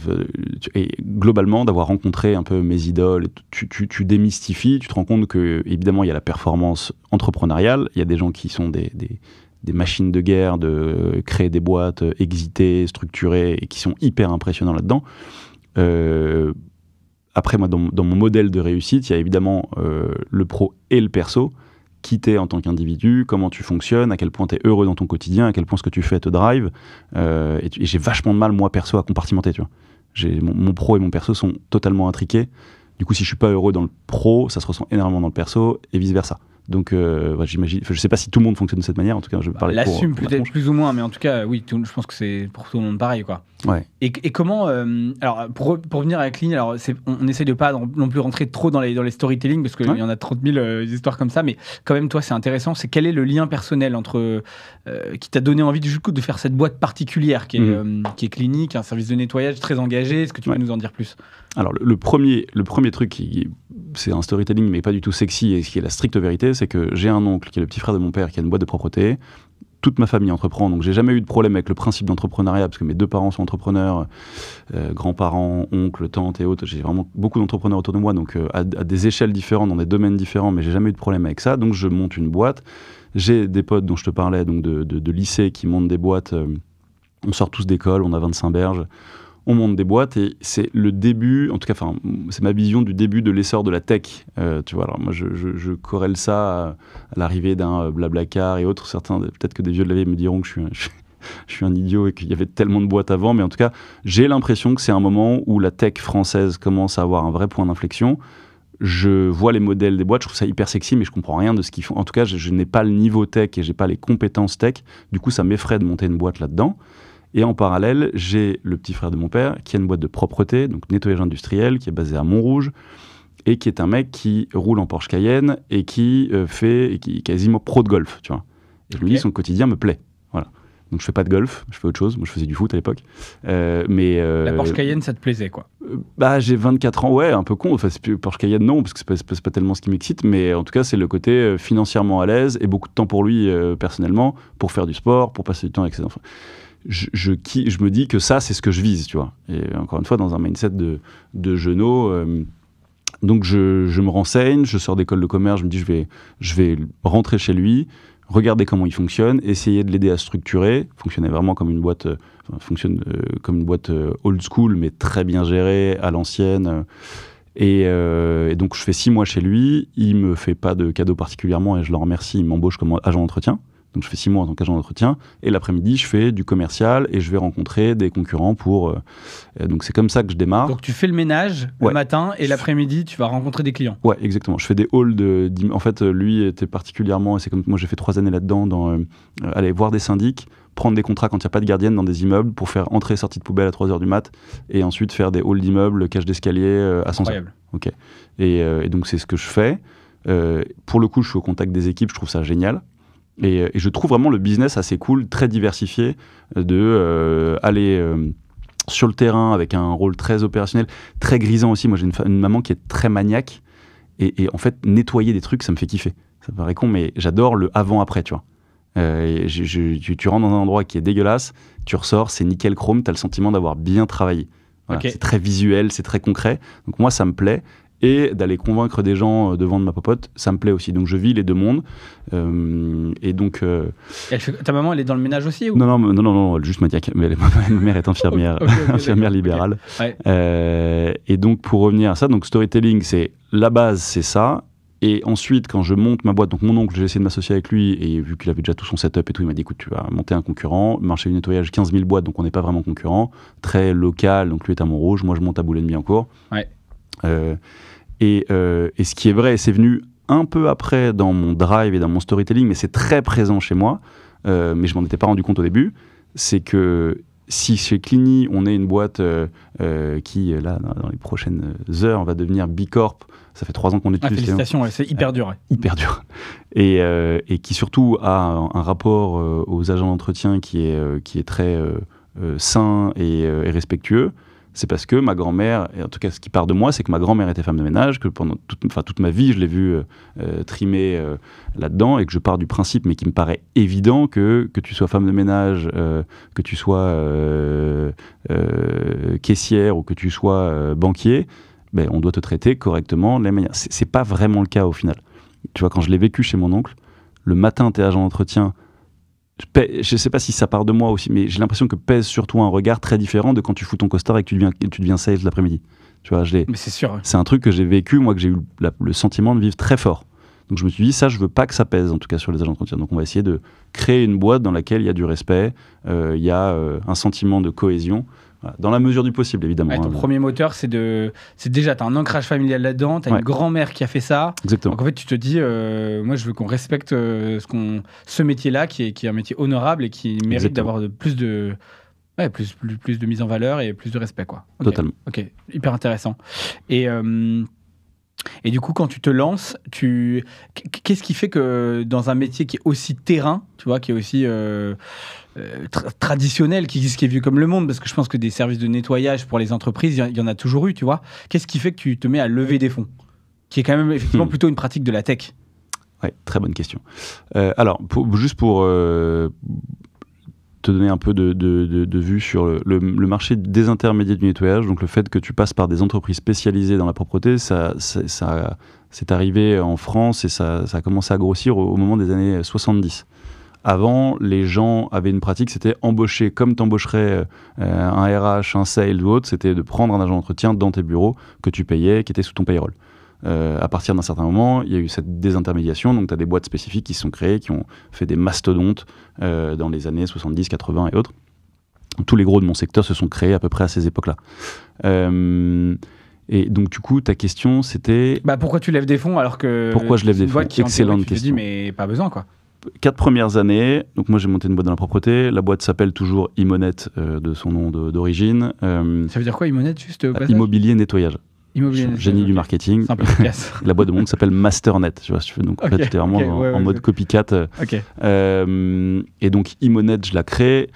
et globalement, d'avoir rencontré un peu mes idoles, tu démystifies, tu te rends compte que, évidemment, il y a la performance entrepreneuriale, il y a des gens qui sont des machines de guerre, de créer des boîtes exitées, structurées, et qui sont hyper impressionnants là-dedans. Après, moi, dans mon modèle de réussite, il y a évidemment le pro et le perso. Qui t'es en tant qu'individu, comment tu fonctionnes, à quel point t'es heureux dans ton quotidien, à quel point ce que tu fais te drive. Et j'ai vachement de mal, moi, perso, à compartimenter, tu vois. Mon pro et mon perso sont totalement intriqués. Du coup, si je suis pas heureux dans le pro, ça se ressent énormément dans le perso, et vice-versa. Donc, j'imagine, je sais pas si tout le monde fonctionne de cette manière, en tout cas, je vais parler pour... L'assume peut-être plus ou moins, mais en tout cas, oui, je pense que c'est pour tout le monde pareil, quoi. Ouais. Et comment... alors, pour revenir à Clean, alors, on essaie de pas non plus rentrer trop dans les storytelling, parce qu'il y en a 30 000 histoires comme ça, mais quand même, toi, c'est intéressant. C'est quel est le lien personnel entre... qui t'a donné envie du coup de faire cette boîte particulière qui est clinique, un service de nettoyage très engagé. Est-ce que tu peux nous en dire plus? Alors, le premier truc, c'est un storytelling, mais pas du tout sexy, et ce qui est la stricte vérité, c'est que j'ai un oncle qui est le petit frère de mon père, qui a une boîte de propreté. Toute ma famille entreprend, donc j'ai jamais eu de problème avec le principe d'entrepreneuriat, parce que mes deux parents sont entrepreneurs, grands-parents, oncles, tantes et autres. J'ai vraiment beaucoup d'entrepreneurs autour de moi, donc à des échelles différentes, dans des domaines différents, mais j'ai jamais eu de problème avec ça. Donc je monte une boîte. J'ai des potes dont je te parlais, donc de lycée, qui montent des boîtes. On sort tous d'école, on a 25 berges. On monte des boîtes et c'est le début, en tout cas, c'est ma vision du début de l'essor de la tech. Tu vois, alors moi, je corrèle ça à l'arrivée d'un Blablacar et autres. Certains, peut-être que des vieux de la vieille me diront que je suis un idiot et qu'il y avait tellement de boîtes avant, mais en tout cas, j'ai l'impression que c'est un moment où la tech française commence à avoir un vrai point d'inflexion. Je vois les modèles des boîtes, je trouve ça hyper sexy, mais je comprends rien de ce qu'ils font. En tout cas, je n'ai pas le niveau tech et j'ai pas les compétences tech. Du coup, ça m'effraie de monter une boîte là-dedans. Et en parallèle, j'ai le petit frère de mon père qui a une boîte de propreté, donc nettoyage industriel, qui est basé à Montrouge, et qui est un mec qui roule en Porsche Cayenne et qui est quasiment pro de golf, tu vois. Et je me dis, son quotidien me plaît. Voilà. Donc je fais pas de golf, je fais autre chose. Moi, je faisais du foot à l'époque. La Porsche Cayenne, ça te plaisait, quoi? J'ai 24 ans, ouais, un peu con. Enfin, Porsche Cayenne, non, parce que c'est pas tellement ce qui m'excite, mais en tout cas, c'est le côté financièrement à l'aise et beaucoup de temps pour lui, personnellement, pour faire du sport, pour passer du temps avec ses enfants. Je me dis que ça, c'est ce que je vise, tu vois. Et encore une fois, dans un mindset de jeuneau. Donc, je me renseigne, je sors d'école de commerce, je me dis, je vais rentrer chez lui, regarder comment il fonctionne, essayer de l'aider à structurer, fonctionner vraiment comme une boîte, comme une boîte old school, mais très bien gérée, à l'ancienne. Et donc, je fais 6 mois chez lui, il me fait pas de cadeau particulièrement, et je le remercie, il m'embauche comme agent d'entretien. Donc je fais 6 mois en tant qu'agent d'entretien, et l'après-midi je fais du commercial et je vais rencontrer des concurrents pour... donc c'est comme ça que je démarre. Donc tu fais le ménage le matin et l'après-midi tu vas rencontrer des clients. Ouais, exactement. Je fais des halls en fait, lui était particulièrement, et c'est comme moi j'ai fait 3 années là-dedans, dans aller voir des syndics, prendre des contrats quand il n'y a pas de gardienne dans des immeubles pour faire entrée et sortie de poubelle à 3h du mat, et ensuite faire des halls d'immeubles, cage d'escalier, ascenseur. Incroyable. Ok. Et donc c'est ce que je fais. Pour le coup, je suis au contact des équipes, je trouve ça génial. Et je trouve vraiment le business assez cool, très diversifié, aller sur le terrain avec un rôle très opérationnel, très grisant aussi. Moi, j'ai une maman qui est très maniaque, et en fait, nettoyer des trucs, ça me fait kiffer. Ça paraît con, mais j'adore le avant-après, tu vois. Tu rentres dans un endroit qui est dégueulasse, tu ressors, c'est nickel chrome, t'as le sentiment d'avoir bien travaillé. Voilà, okay. C'est très visuel, c'est très concret. Donc moi, ça me plaît. Et d'aller convaincre des gens de vendre ma popote, ça me plaît aussi. Donc je vis les deux mondes. Et donc... Ta maman, elle est dans le ménage aussi ou... Non, elle est juste maniaque. Mais ma mère est infirmière, infirmière libérale. Okay. Ouais. Et donc pour revenir à ça, donc storytelling, c'est la base, c'est ça. Et ensuite, quand je monte ma boîte, donc mon oncle, j'ai essayé de m'associer avec lui, et vu qu'il avait déjà tout son setup et tout, il m'a dit, écoute, tu vas monter un concurrent, marché du nettoyage, 15 000 boîtes, donc on n'est pas vraiment concurrent, très local, donc lui est à Montrouge, moi je monte à Boulogne-Billancourt. Ouais. Et ce qui est vrai, c'est venu un peu après dans mon drive et dans mon storytelling, mais c'est très présent chez moi, mais je m'en étais pas rendu compte au début, c'est que si chez Clini, on est une boîte qui, là, dans les prochaines heures, va devenir Bicorp, ça fait 3 ans qu'on est dessus. Félicitations, c'est hyper dur. Ouais. Hyper dur. Et qui surtout a un rapport aux agents d'entretien qui est très sain et respectueux. C'est parce que ma grand-mère, et en tout cas ce qui part de moi, c'est que ma grand-mère était femme de ménage, que pendant toute ma vie, je l'ai vue trimer là-dedans, et que je pars du principe, mais qui me paraît évident, que tu sois femme de ménage, que tu sois caissière ou que tu sois banquier, ben, on doit te traiter correctement de la même manière. C'est pas vraiment le cas au final. Tu vois, quand je l'ai vécu chez mon oncle, le matin, tu es agent d'entretien. Je ne sais pas si ça part de moi aussi, mais j'ai l'impression que pèse sur toi un regard très différent de quand tu fous ton costard et que tu deviens sales l'après-midi. Tu vois, mais c'est sûr. C'est un truc que j'ai vécu, moi, que j'ai eu le sentiment de vivre très fort. Donc je me suis dit, ça, je veux pas que ça pèse, en tout cas sur les agents d'entretien. Donc on va essayer de créer une boîte dans laquelle il y a du respect, il y a un sentiment de cohésion. Voilà, dans la mesure du possible, évidemment. Ouais, ton premier moteur, c'est déjà, tu as un ancrage familial là-dedans, tu as une grand-mère qui a fait ça. Exactement. Donc en fait, tu te dis, moi, je veux qu'on respecte ce métier-là, qui est un métier honorable et qui mérite d'avoir plus de mise en valeur et plus de respect, quoi. Okay. Totalement. Ok, hyper intéressant. Et du coup, quand tu te lances, qu'est-ce qui fait que dans un métier qui est aussi terrain, tu vois, qui est aussi traditionnel, qui est vieux comme le monde, parce que je pense que des services de nettoyage pour les entreprises, il y en a toujours eu, tu vois. Qu'est-ce qui fait que tu te mets à lever des fonds, qui est quand même effectivement plutôt une pratique de la tech? Ouais, très bonne question. Alors, juste pour te donner un peu de vue sur le marché désintermédié du nettoyage, donc le fait que tu passes par des entreprises spécialisées dans la propreté, ça c'est arrivé en France et ça a commencé à grossir au moment des années 70. Avant, les gens avaient une pratique, c'était embaucher comme t'embaucherais un RH, un sales ou autre, c'était de prendre un agent d'entretien dans tes bureaux que tu payais, qui était sous ton payroll. À partir d'un certain moment, il y a eu cette désintermédiation, donc tu as des boîtes spécifiques qui se sont créées, qui ont fait des mastodontes dans les années 70, 80 et autres. Tous les gros de mon secteur se sont créés à peu près à ces époques-là. Et donc du coup, ta question, c'était... pourquoi tu lèves des fonds alors que... Pourquoi je lève des fonds? Excellente question. Tu te dis, mais pas besoin, quoi. 4 premières années, donc moi j'ai monté une boîte dans la propreté, la boîte s'appelle toujours Immonet de son nom d'origine. Ça veut dire quoi, Immonet, juste au passage? Immobilier nettoyage. Génie du marketing. Simple, efficace. La boîte de monde s'appelle Masternet, tu vois, si tu veux. Donc en fait, j'étais vraiment en mode copycat. Et donc Immonet, je la crée.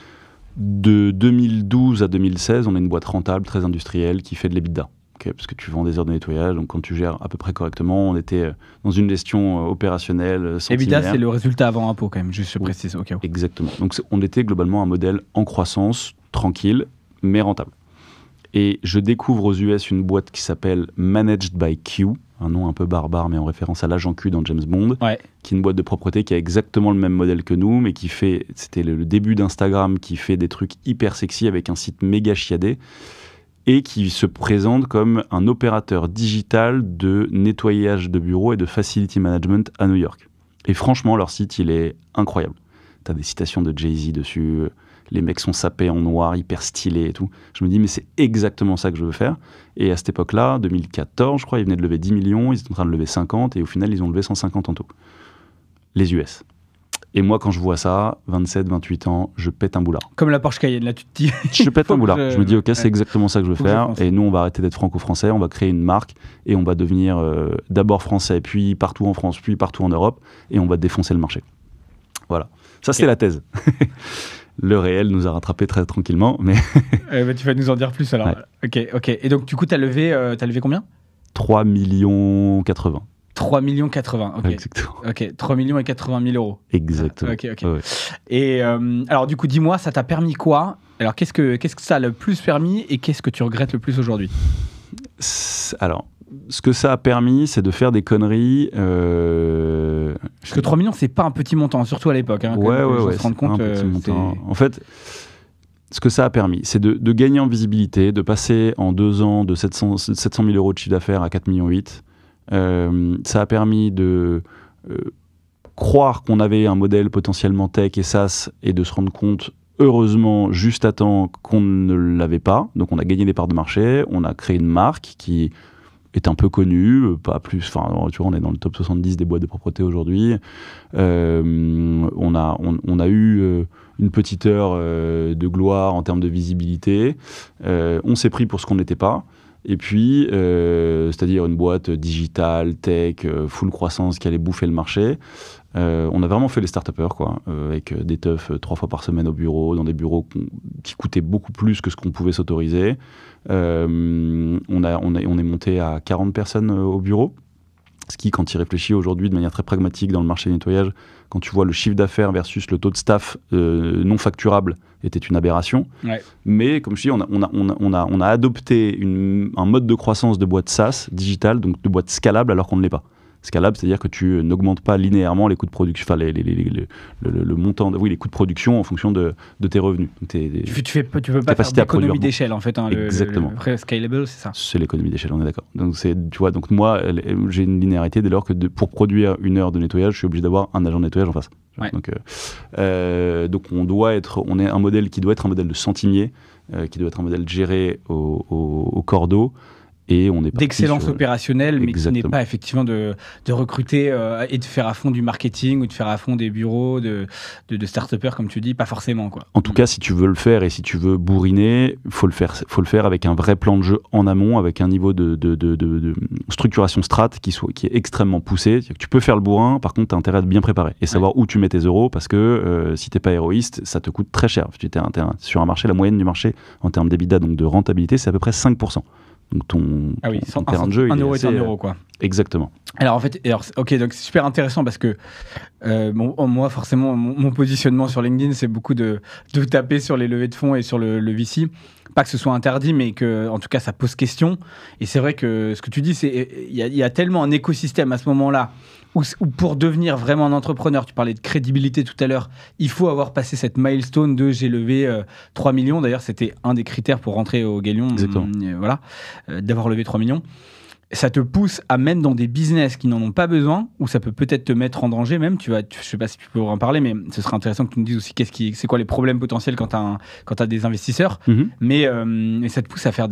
De 2012 à 2016, on a une boîte rentable, très industrielle, qui fait de l'EBITDA. Parce que tu vends des heures de nettoyage, donc quand tu gères à peu près correctement, on était dans une gestion opérationnelle centenaire. EBITDA, c'est le résultat avant impôt quand même, juste je précise. Okay. Exactement. Donc on était globalement un modèle en croissance, tranquille, mais rentable. Et je découvre aux US une boîte qui s'appelle Managed by Q, un nom un peu barbare, mais en référence à l'agent Q dans James Bond, qui est une boîte de propreté qui a exactement le même modèle que nous, mais qui fait, c'était le début d'Instagram, qui fait des trucs hyper sexy avec un site méga chiadé, et qui se présente comme un opérateur digital de nettoyage de bureaux et de facility management à New York. Et franchement, leur site, il est incroyable. Tu as des citations de Jay-Z dessus, les mecs sont sapés en noir, hyper stylés et tout. Je me dis, mais c'est exactement ça que je veux faire. Et à cette époque-là, 2014, je crois, ils venaient de lever 10 millions, ils étaient en train de lever 50, et au final, ils ont levé 150 en tout. Les US. Et moi, quand je vois ça, 27, 28 ans, je pète un boulard. Comme la Porsche Cayenne, là, tu te dis... Je pète un boulard. Je me dis, ok, c'est exactement ça que je veux faire. Et nous, on va arrêter d'être franco-français, on va créer une marque, et on va devenir d'abord français, puis partout en France, puis partout en Europe, et on va défoncer le marché. Voilà. Ça, c'était la thèse. Le réel nous a rattrapés très tranquillement, mais... tu vas nous en dire plus, alors. Ouais. Ok. Et donc, du coup, t'as levé combien? 3,80 millions. 3,80 millions, ok. Exactement. Ok, 3 millions et 80 000 euros. Exactement. Ok. Ouais. Et alors, du coup, dis-moi, ça t'a permis quoi? Alors, qu'est-ce que ça a le plus permis et qu'est-ce que tu regrettes le plus aujourd'hui? Alors, ce que ça a permis, c'est de faire des conneries. Parce que 3 millions, c'est pas un petit montant, surtout à l'époque. Hein, ouais. Se rendre compte, un petit montant. En fait, ce que ça a permis, c'est de gagner en visibilité, de passer en 2 ans de 700 000 euros de chiffre d'affaires à 4,8 millions. Ça a permis de croire qu'on avait un modèle potentiellement tech et SaaS et de se rendre compte, heureusement, juste à temps qu'on ne l'avait pas. Donc on a gagné des parts de marché, on a créé une marque qui est un peu connue, pas plus, enfin tu vois, on est dans le top 70 des boîtes de propreté aujourd'hui. On a eu une petite heure de gloire en termes de visibilité. On s'est pris pour ce qu'on n'était pas. Et puis, c'est-à-dire une boîte digitale, tech, full croissance qui allait bouffer le marché. On a vraiment fait les start-upers, quoi, avec des teufs 3 fois par semaine au bureau, dans des bureaux qui coûtaient beaucoup plus que ce qu'on pouvait s'autoriser. On est monté à 40 personnes au bureau. Ce qui, quand il réfléchit aujourd'hui de manière très pragmatique dans le marché du nettoyage, quand tu vois le chiffre d'affaires versus le taux de staff non facturable, était une aberration. Ouais. Mais comme je dis, on a adopté un mode de croissance de boîte SaaS digitale, donc de boîte scalable, alors qu'on ne l'est pas. Scalable, c'est-à-dire que tu n'augmentes pas linéairement les coûts de production, enfin le montant, les coûts de production en fonction de tes revenus. Tu peux pas faire d'économie d'échelle en fait. Exactement. Après, scalable, c'est ça. C'est l'économie d'échelle, on est d'accord. Donc tu vois, donc moi, j'ai une linéarité dès lors que pour produire 1 heure de nettoyage, je suis obligé d'avoir un agent de nettoyage en face. Ouais. Donc on est un modèle qui doit être un modèle de centimier, qui doit être un modèle géré au cordeau. Et on est d'excellence opérationnelle, mais qui n'est pas effectivement de recruter et de faire à fond du marketing ou de faire à fond des bureaux de start-upers, comme tu dis, pas forcément, quoi. En tout cas, si tu veux le faire et si tu veux bourriner, faut le faire avec un vrai plan de jeu en amont, avec un niveau de structuration strat qui est extrêmement poussé. Tu peux faire le bourrin, par contre, tu as intérêt à être bien préparé et savoir où tu mets tes euros, parce que si t'es pas héroïste, ça te coûte très cher. Sur un marché, la moyenne du marché en termes d'EBITDA, donc de rentabilité, c'est à peu près 5%. Donc ton terrain de jeu, un euro est un euro, quoi. Exactement. Alors en fait, ok, donc c'est super intéressant parce que moi forcément mon positionnement sur LinkedIn, c'est beaucoup de taper sur les levées de fonds et sur le VC. Pas que ce soit interdit, mais que en tout cas ça pose question. Et c'est vrai que ce que tu dis, c'est il y a tellement un écosystème à ce moment-là où pour devenir vraiment un entrepreneur, tu parlais de crédibilité tout à l'heure, il faut avoir passé cette milestone de j'ai levé 3 millions. D'ailleurs, c'était un des critères pour rentrer au Galion, d'avoir levé 3 millions. Ça te pousse à mettre dans des business qui n'en ont pas besoin, ou ça peut peut-être te mettre en danger même. Je sais pas si tu peux en parler, mais ce serait intéressant que tu nous dises aussi c'est quoi les problèmes potentiels quand tu as des investisseurs. Mm-hmm. Mais ça te pousse à faire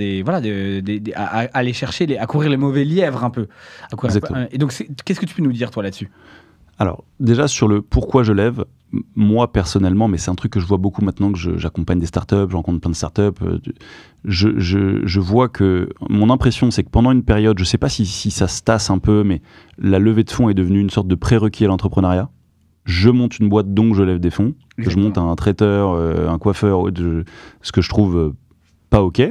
à aller chercher, à courir les mauvais lièvres un peu. Et donc, qu'est-ce que tu peux nous dire toi là-dessus ? Alors, déjà sur le pourquoi je lève, moi personnellement, mais c'est un truc que je vois beaucoup maintenant que j'accompagne des startups, je rencontre plein de startups, je vois que mon impression, c'est que pendant une période, je ne sais pas si ça se tasse un peu, mais la levée de fonds est devenue une sorte de prérequis à l'entrepreneuriat. Je monte une boîte, donc je lève des fonds. Exactement. Je monte un traiteur, un coiffeur, ce que je trouve pas OK.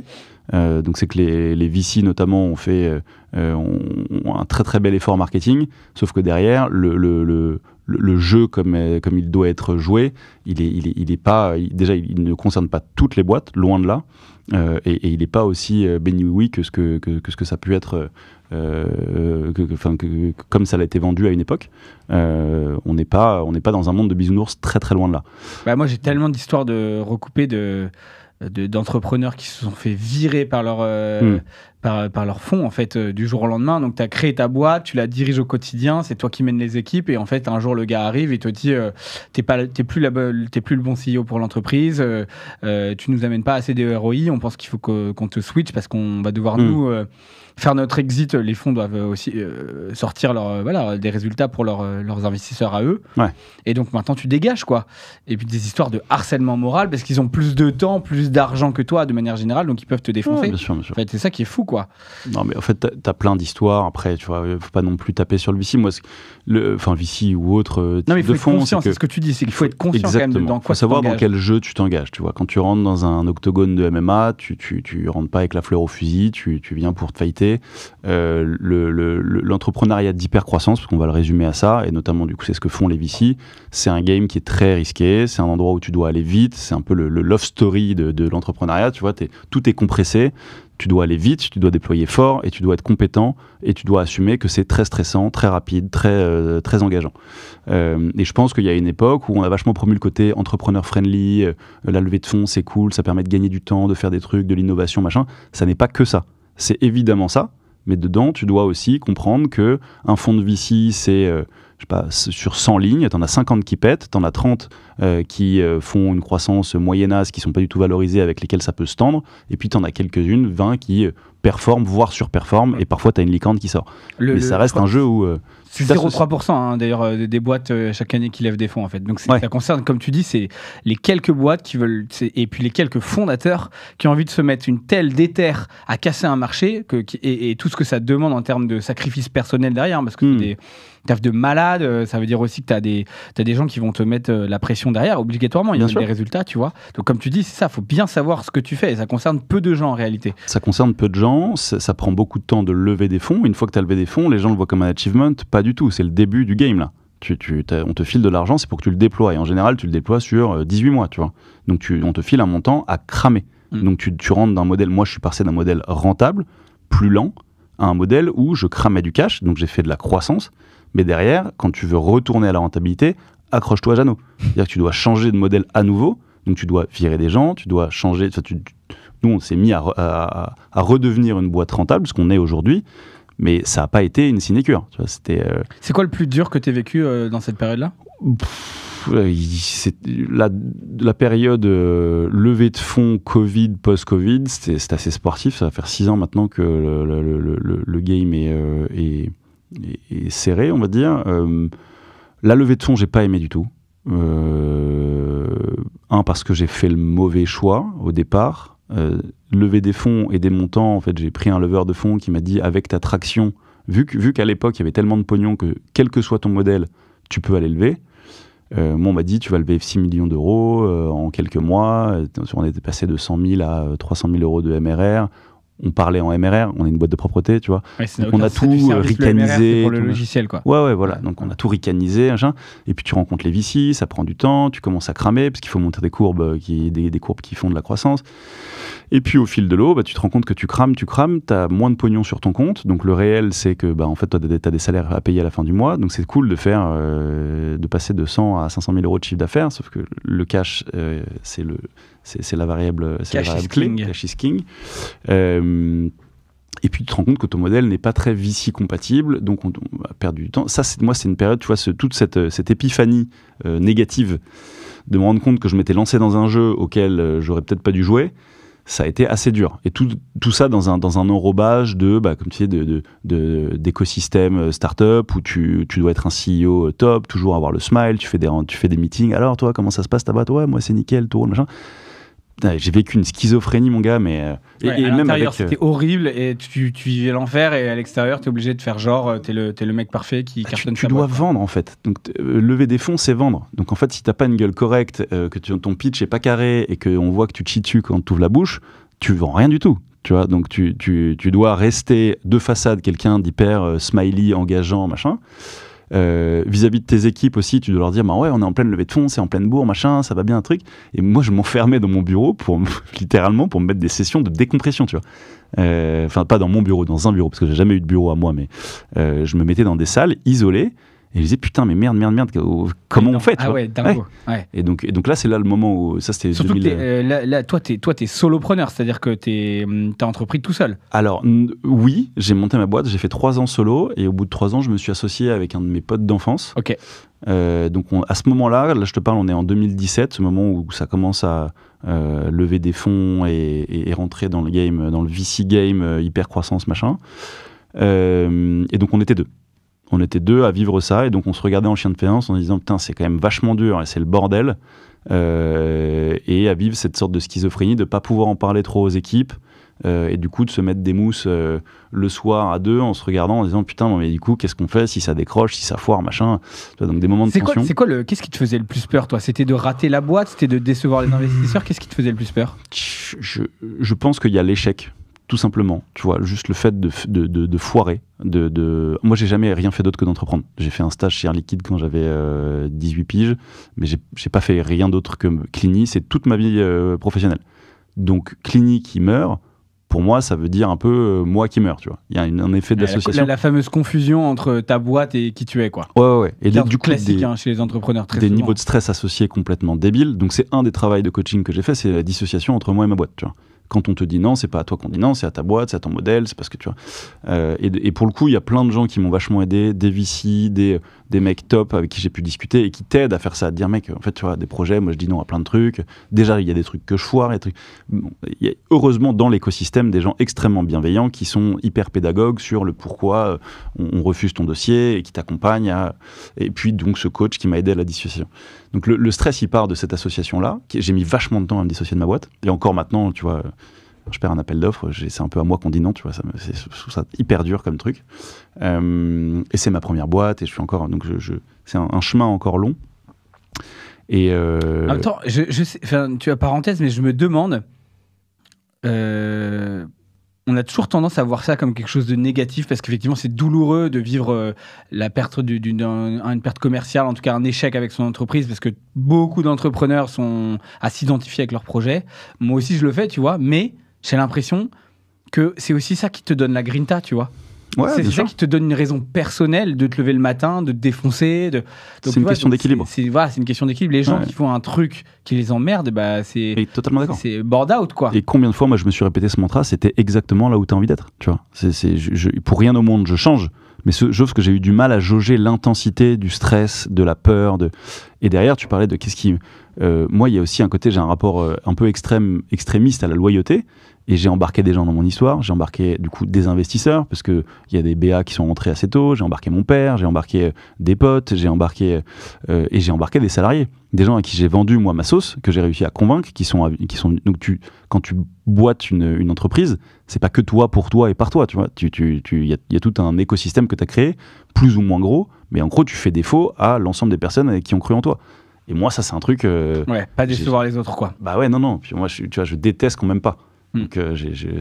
Donc c'est que les VC notamment ont fait ont un très très bel effort marketing, sauf que derrière le jeu comme il doit être joué, il ne concerne pas toutes les boîtes, loin de là, et il n'est pas aussi béni oui que ce que ça a pu être comme ça l'a été vendu à une époque. On n'est pas dans un monde de bisounours, très très loin de là. Bah moi j'ai tellement d'histoires de recoupées d'entrepreneurs qui se sont fait virer par leur fonds en fait du jour au lendemain. Donc tu as créé ta boîte, tu la diriges au quotidien, c'est toi qui mènes les équipes, et en fait un jour le gars arrive et te dit t'es plus le bon CEO pour l'entreprise, tu nous amènes pas assez de ROI, on pense qu'il faut qu'on te switch parce qu'on va devoir nous faire notre exit. Les fonds doivent aussi sortir des résultats pour leurs investisseurs à eux. Ouais. Et donc maintenant tu dégages, quoi. Et puis des histoires de harcèlement moral parce qu'ils ont plus de temps, plus d'argent que toi de manière générale, donc ils peuvent te défoncer. Ouais, bien sûr. En fait, c'est ça qui est fou, quoi. Non, mais en fait t'as plein d'histoires. Après, tu vois, faut pas non plus taper sur le VC. Moi, VC ou autre type non, mais il faut de fonds. C'est ce que tu dis, c'est qu'il faut être conscient. Exactement. Quand même dans quoi faut savoir dans quel jeu tu t'engages. Tu vois, quand tu rentres dans un octogone de MMA, tu rentres pas avec la fleur au fusil. Tu viens pour te fighter. L'entrepreneuriat d'hypercroissance, parce qu'on va le résumer à ça, et notamment du coup c'est ce que font les VC, c'est un game qui est très risqué, c'est un endroit où tu dois aller vite, c'est un peu le love story de l'entrepreneuriat, tu vois, tout est compressé, tu dois aller vite, tu dois déployer fort, et tu dois être compétent, et tu dois assumer que c'est très stressant, très rapide, très engageant. Et je pense qu'il y a une époque où on a vachement promu le côté entrepreneur friendly, la levée de fonds c'est cool, ça permet de gagner du temps, de faire des trucs, de l'innovation, machin. Ça n'est pas que ça. C'est évidemment ça, mais dedans, tu dois aussi comprendre qu'un fonds de VC, c'est, je sais pas, sur 100 lignes, tu en as 50 qui pètent, tu en as 30 qui font une croissance moyennasse, qui ne sont pas du tout valorisées, avec lesquelles ça peut se tendre, et puis tu en as quelques-unes, 20 qui performent, voire surperforment, et parfois tu as une licorne qui sort. Mais ça reste un jeu où... c'est 0,3% d'ailleurs des boîtes chaque année qui lèvent des fonds en fait. Donc ça concerne, comme tu dis, c'est les quelques boîtes qui veulent, et puis les quelques fondateurs qui ont envie de se mettre une telle déterre à casser un marché et tout ce que ça demande en termes de sacrifice personnel derrière, parce que taf de malade, ça veut dire aussi que t'as des gens qui vont te mettre la pression derrière, obligatoirement, ils veulent des résultats, tu vois. Donc comme tu dis, c'est ça, faut bien savoir ce que tu fais, et ça concerne peu de gens en réalité. Ça concerne peu de gens, ça prend beaucoup de temps de lever des fonds. Une fois que tu as levé des fonds, les gens le voient comme un achievement, pas du tout, c'est le début du game là. On te file de l'argent, c'est pour que tu le déploies. Et en général, tu le déploies sur 18 mois, tu vois. Donc, on te file un montant à cramer. Donc, tu rentres d'un modèle... Moi, je suis passé d'un modèle rentable, plus lent, à un modèle où je cramais du cash. Donc, j'ai fait de la croissance. Mais derrière, quand tu veux retourner à la rentabilité, accroche-toi à Jeannot. C'est-à-dire que tu dois changer de modèle à nouveau. Donc, tu dois virer des gens, tu dois changer... Nous, on s'est mis à redevenir une boîte rentable, ce qu'on est aujourd'hui. Mais ça n'a pas été une sinécure. Tu vois, c'est quoi le plus dur que tu as vécu dans cette période-là ? La période levée de fonds Covid, post-Covid, c'est assez sportif. Ça va faire 6 ans maintenant que le game est serré, on va dire. La levée de fonds, j'ai pas aimé du tout. Parce que j'ai fait le mauvais choix au départ. Lever des fonds et des montants, en fait, j'ai pris un leveur de fonds qui m'a dit avec ta traction, vu qu'à l'époque il y avait tellement de pognon que quel que soit ton modèle, tu peux aller lever. Moi, on m'a dit tu vas lever 6 millions d'euros en quelques mois. On était passé de 100 000 à 300 000 euros de MRR. On parlait en MRR, on est une boîte de propreté, tu vois. Ouais, on a tout ricanisé. Pour le logiciel, quoi. Ouais, voilà. Donc on a tout ricanisé, machin. Et puis tu rencontres les VC, ça prend du temps, tu commences à cramer, parce qu'il faut monter des courbes des courbes qui font de la croissance. Et puis au fil de l'eau, tu te rends compte que tu crames, t'as moins de pognon sur ton compte. Donc le réel, c'est que en fait, toi, t'as des salaires à payer à la fin du mois. Donc c'est cool de passer de 100 à 500 000 euros de chiffre d'affaires, sauf que le cash, c'est la variable, clé. Cash is king. Et puis tu te rends compte que ton modèle n'est pas très VC compatible, donc on a perdu du temps. Ça, c'est une période, tu vois, toute cette épiphanie négative de me rendre compte que je m'étais lancé dans un jeu auquel j'aurais peut-être pas dû jouer. Ça a été assez dur. Et tout ça dans un enrobage comme tu sais, d'écosystème startup où tu dois être un CEO top, toujours avoir le smile, tu fais des meetings. Alors toi, comment ça se passe ta boîte ? Ouais, moi c'est nickel, tout roule, machin. J'ai vécu une schizophrénie, mon gars, mais et à même l'intérieur, c'était horrible et tu vivais l'enfer, et à l'extérieur, t'es obligé de faire genre t'es le mec parfait qui cartonne. Tu dois vendre, en fait. Donc lever des fonds, c'est vendre. Donc en fait, si t'as pas une gueule correcte, que ton pitch est pas carré et qu'on voit que tu chies dessus quand tu ouvres la bouche, tu vends rien du tout. Tu vois, donc tu dois rester de façade quelqu'un d'hyper smiley, engageant, machin. Vis-à-vis de tes équipes aussi, tu dois leur dire ouais, on est en pleine levée de fonds, c'est en pleine bourre, machin, ça va bien un truc. Et moi, je m'enfermais dans mon bureau littéralement pour me mettre des sessions de décompression, tu vois. Enfin, pas dans mon bureau, dans un bureau, parce que j'ai jamais eu de bureau à moi, mais je me mettais dans des salles isolées. Et je disais, putain, mais merde, comment on fait, tu vois. Ouais, dingo. Ouais. Et donc là, c'est là le moment où... Ça, c'était surtout 2000... que toi, t'es solopreneur, c'est-à-dire que t'as entrepris tout seul. Alors, oui, j'ai monté ma boîte, j'ai fait 3 ans solo, et au bout de 3 ans, je me suis associé avec un de mes potes d'enfance. Ok. Donc, à ce moment-là, je te parle, on est en 2017, ce moment où ça commence à lever des fonds et rentrer dans le game, dans le VC game, hyper croissance, machin. Et donc, on était 2. On était 2 à vivre ça, et donc on se regardait en chien de faïence en disant putain, c'est quand même vachement dur et c'est le bordel, et à vivre cette sorte de schizophrénie de pas pouvoir en parler trop aux équipes, et du coup de se mettre des mousses le soir à 2 en se regardant en disant putain, mais du coup qu'est-ce qu'on fait si ça décroche, si ça foire, machin. Donc des moments de tension. Qu'est-ce qui te faisait le plus peur, toi ? C'était de rater la boîte, c'était de décevoir les investisseurs ? Qu'est-ce qui te faisait le plus peur ? Je pense qu'il y a l'échec. Tout simplement, tu vois, juste le fait de foirer. Moi, j'ai jamais rien fait d'autre que d'entreprendre. J'ai fait un stage chez Air Liquide quand j'avais 18 piges, mais j'ai pas fait rien d'autre que Clini. C'est toute ma vie professionnelle. Donc, Clini qui meurt, pour moi, ça veut dire un peu moi qui meurs, tu vois. Il y a un effet d'association. La fameuse confusion entre ta boîte et qui tu es, quoi. Ouais. Et du coup, classique chez les entrepreneurs, très des souvent. niveaux de stress associés complètement débiles. Donc, c'est un des travaux de coaching que j'ai fait, c'est la dissociation entre moi et ma boîte, tu vois. Quand on te dit non, c'est pas à toi qu'on dit non, c'est à ta boîte, c'est à ton modèle, c'est parce que tu vois. Et pour le coup, il y a plein de gens qui m'ont vachement aidé, des VC, des mecs top avec qui j'ai pu discuter et qui t'aident à faire ça, à te dire mec, en fait, tu vois, des projets, moi je dis non à plein de trucs. Déjà, il y a des trucs que je foire, il y a heureusement dans l'écosystème des gens extrêmement bienveillants qui sont hyper pédagogues sur le pourquoi on refuse ton dossier et qui t'accompagnent et puis donc ce coach qui m'a aidé à la dissociation. Donc le stress, il part de cette association-là. J'ai mis vachement de temps à me dissocier de ma boîte. Et encore maintenant, tu vois, je perds un appel d'offres, c'est un peu à moi qu'on dit non, tu vois, je trouve ça hyper dur comme truc. Et c'est ma première boîte, et je suis encore, donc c'est un chemin encore long. Et en même temps, je sais, tu as parenthèse, mais je me demande, on a toujours tendance à voir ça comme quelque chose de négatif, parce qu'effectivement c'est douloureux de vivre la perte une perte commerciale, en tout cas un échec avec son entreprise, parce que beaucoup d'entrepreneurs sont à s'identifier avec leur projet. Moi aussi je le fais, tu vois, mais j'ai l'impression que c'est aussi ça qui te donne la grinta, tu vois. Ouais, c'est ça qui te donne une raison personnelle de te lever le matin, de te défoncer. C'est une question d'équilibre. C'est une question d'équilibre. Les gens qui font un truc qui les emmerde, c'est totalement d'accord. C'est bored out, quoi. Et combien de fois, moi, je me suis répété ce mantra, c'était exactement là où tu as envie d'être, tu vois. Pour rien au monde, je change. Mais sauf que j'ai eu du mal à jauger l'intensité du stress, de la peur. Et derrière, tu parlais de qu'est-ce qui... moi, il y a aussi un côté, j'ai un rapport un peu extrémiste à la loyauté. Et j'ai embarqué des gens dans mon histoire, j'ai embarqué du coup des investisseurs, parce qu'il y a des BA qui sont rentrés assez tôt, j'ai embarqué mon père, j'ai embarqué des potes, j'ai embarqué des salariés, des gens à qui j'ai vendu moi ma sauce, que j'ai réussi à convaincre, qui sont donc quand tu boites une entreprise, c'est pas que toi pour toi et par toi, tu vois, il y a tout un écosystème que tu as créé, plus ou moins gros, mais en gros tu fais défaut à l'ensemble des personnes qui ont cru en toi. Et moi ça c'est un truc... ouais, pas décevoir les autres, quoi. Bah ouais, non, puis moi tu vois, je déteste qu'on m'aime pas. Donc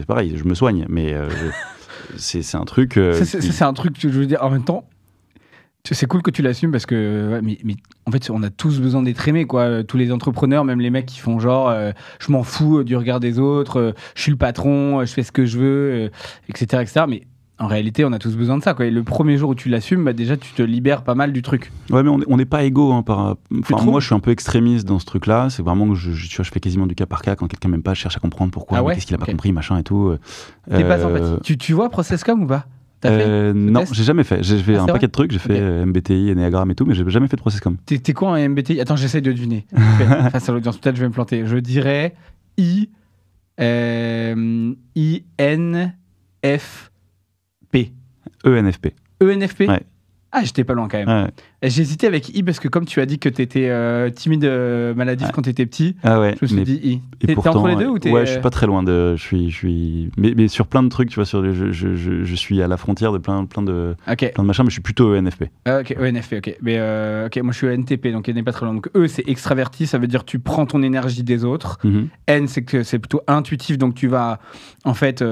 pareil, je me soigne, mais c'est un truc... c'est un truc, je veux dire, en même temps, c'est cool que tu l'assumes, parce que mais en fait, on a tous besoin d'être aimés, quoi. Tous les entrepreneurs, même les mecs qui font genre, je m'en fous du regard des autres, je suis le patron, je fais ce que je veux, etc., etc. Mais en réalité, on a tous besoin de ça, quoi. Et le premier jour où tu l'assumes, déjà, tu te libères pas mal du truc. Ouais, mais on n'est pas égaux. Moi, je suis un peu extrémiste dans ce truc-là. C'est vraiment que je fais quasiment du cas par cas. Quand quelqu'un m'aime pas, je cherche à comprendre pourquoi, qu'est-ce qu'il a pas compris, machin et tout. T'es pas sympathique. Tu vois Processcom ou pas? Non, j'ai jamais fait. J'ai fait un paquet de trucs. J'ai fait MBTI, Enneagram et tout, mais j'ai jamais fait de Processcom. T'es quoi en MBTI? Attends, j'essaye de deviner. Face à l'audience, peut-être je vais me planter. Je dirais INFP. ENFP. ENFP? Ouais. Ah, j'étais pas loin quand même. Ouais. J'ai hésité avec I, parce que comme tu as dit que t'étais timide, maladif quand t'étais petit, je me suis dit I. T'es entre les deux ou t'es... Ouais, je suis pas très loin de... Mais sur plein de trucs, tu vois, je suis à la frontière de plein de machins, mais je suis plutôt ENFP. Ok, ENFP, ok. Mais moi je suis ENTP, donc il n'est pas très loin. Donc E, c'est extraverti, ça veut dire tu prends ton énergie des autres. N, c'est que c'est plutôt intuitif, donc tu vas en fait...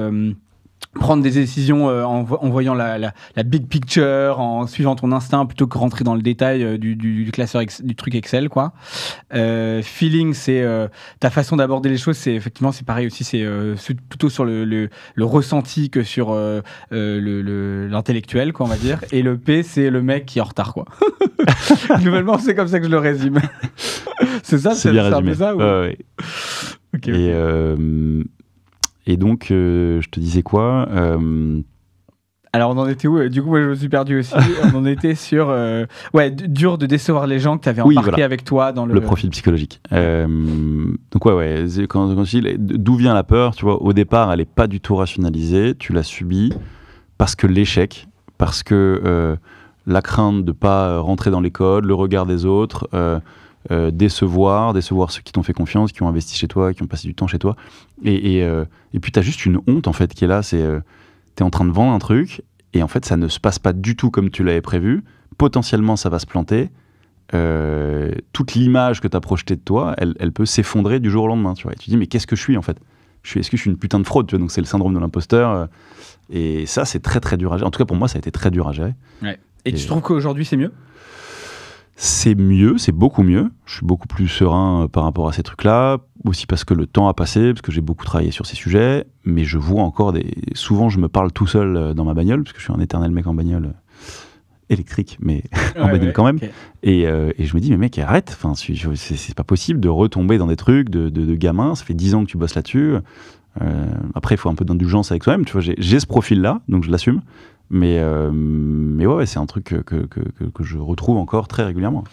prendre des décisions en voyant la big picture, en suivant ton instinct plutôt que rentrer dans le détail du classeur du truc Excel, quoi. Feeling, c'est ta façon d'aborder les choses, c'est effectivement c'est pareil aussi, c'est plutôt sur le ressenti que sur l'intellectuel, quoi, on va dire. Et le P, c'est le mec qui est en retard, quoi. Globalement, c'est comme ça que je le résume. C'est ça, c'est bien résumé. Un peu ça, ou... ouais. Okay. Et donc, je te disais quoi Alors, on en était où? Du coup, moi, je me suis perdu aussi. On en était sur... dur de décevoir les gens que tu avais embarqués avec toi dans le profil psychologique. Donc, ouais. Quand je dis d'où vient la peur, tu vois, au départ, elle n'est pas du tout rationalisée. Tu l'as subie parce que l'échec, parce que la crainte de ne pas rentrer dans les codes, le regard des autres... décevoir ceux qui t'ont fait confiance, qui ont investi chez toi, qui ont passé du temps chez toi, et puis t'as juste une honte en fait qui est là, c'est t'es en train de vendre un truc et en fait ça ne se passe pas du tout comme tu l'avais prévu, potentiellement ça va se planter, toute l'image que t'as projetée de toi, elle peut s'effondrer du jour au lendemain, tu vois, et tu te dis mais qu'est-ce que je suis en fait, est-ce que je suis une putain de fraude, tu vois, donc c'est le syndrome de l'imposteur, et ça c'est très très dur à gérer, en tout cas pour moi ça a été très dur à gérer. Ouais. Et tu trouves qu'aujourd'hui c'est mieux? C'est mieux, c'est beaucoup mieux. Je suis beaucoup plus serein par rapport à ces trucs-là, aussi parce que le temps a passé, parce que j'ai beaucoup travaillé sur ces sujets, mais je vois encore souvent je me parle tout seul dans ma bagnole, parce que je suis un éternel mec en bagnole électrique, mais en bagnole quand même. Okay. Et je me dis, mais mec, arrête, enfin, c'est pas possible de retomber dans des trucs de gamin, ça fait 10 ans que tu bosses là-dessus. Après, il faut un peu d'indulgence avec soi-même, tu vois, j'ai ce profil-là, donc je l'assume. Mais ouais, c'est un truc que je retrouve encore très régulièrement.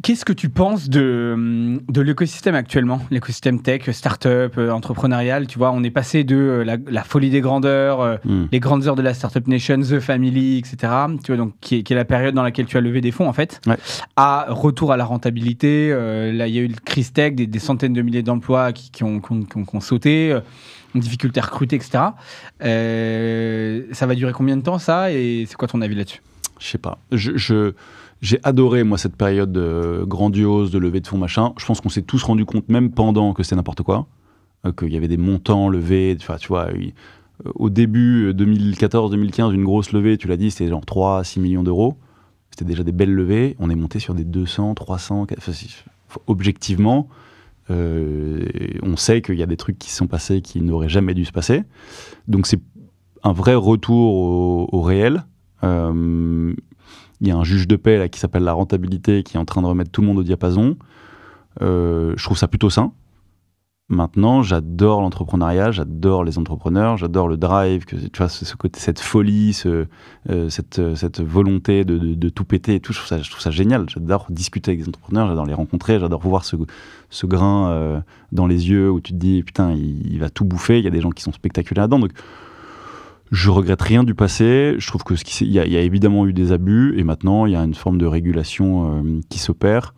Qu'est-ce que tu penses de l'écosystème actuellement, l'écosystème tech, start-up, entrepreneurial, tu vois, on est passé de la folie des grandeurs, les grandes heures de la Startup Nation, The Family, etc., tu vois, donc, qui est la période dans laquelle tu as levé des fonds, en fait, à retour à la rentabilité. Là, il y a eu le crise tech, des centaines de milliers d'emplois qui ont sauté, une difficulté à recruter, etc. Ça va durer combien de temps, ça, et c'est quoi ton avis là-dessus ? Je sais pas. J'ai adoré, moi, cette période grandiose de levée de fonds, machin. Je pense qu'on s'est tous rendu compte, même pendant, que c'était n'importe quoi, qu'il y avait des montants levés. Tu vois, au début 2014-2015, une grosse levée, tu l'as dit, c'était genre 3-6 millions d'euros. C'était déjà des belles levées. On est monté sur des 200, 300... objectivement, on sait qu'il y a des trucs qui se sont passés qui n'auraient jamais dû se passer. Donc, c'est un vrai retour au réel. Il y a un juge de paix là, qui s'appelle la rentabilité qui est en train de remettre tout le monde au diapason. Je trouve ça plutôt sain. Maintenant, j'adore l'entrepreneuriat, j'adore les entrepreneurs, j'adore le drive, tu vois, ce côté, cette folie, cette volonté de tout péter et tout. Je trouve ça génial. J'adore discuter avec les entrepreneurs, j'adore les rencontrer, j'adore voir ce grain dans les yeux où tu te dis putain, il va tout bouffer. Il y a des gens qui sont spectaculaires là-dedans. Donc, je regrette rien du passé. Je trouve qu'il y a évidemment eu des abus et maintenant il y a une forme de régulation qui s'opère.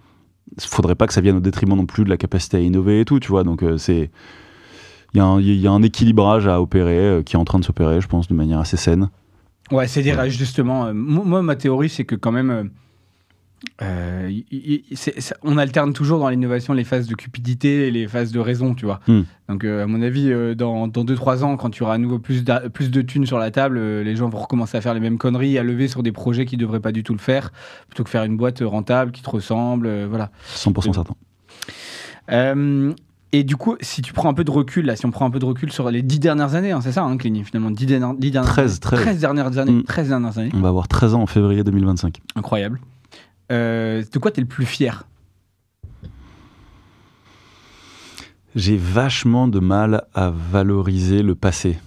Il ne faudrait pas que ça vienne au détriment non plus de la capacité à innover et tout, tu vois. Donc il y a un équilibrage à opérer qui est en train de s'opérer, je pense, de manière assez saine. Ouais, c'est-à-dire justement, moi ma théorie c'est que quand même on alterne toujours dans l'innovation les phases de cupidité et les phases de raison, tu vois. Donc à mon avis, dans 2-3 ans, quand tu auras à nouveau plus de thunes sur la table, les gens vont recommencer à faire les mêmes conneries, à lever sur des projets qui ne devraient pas du tout le faire, plutôt que faire une boîte rentable qui te ressemble, voilà. 100% certain. Et du coup, si tu prends un peu de recul, là, si on prend un peu de recul sur les 10 dernières années, hein, c'est ça, hein, Cligny, finalement, 13 dernières années. 13 dernières années. On va avoir 13 ans en février 2025. Incroyable. De quoi t'es le plus fier ? J'ai vachement de mal à valoriser le passé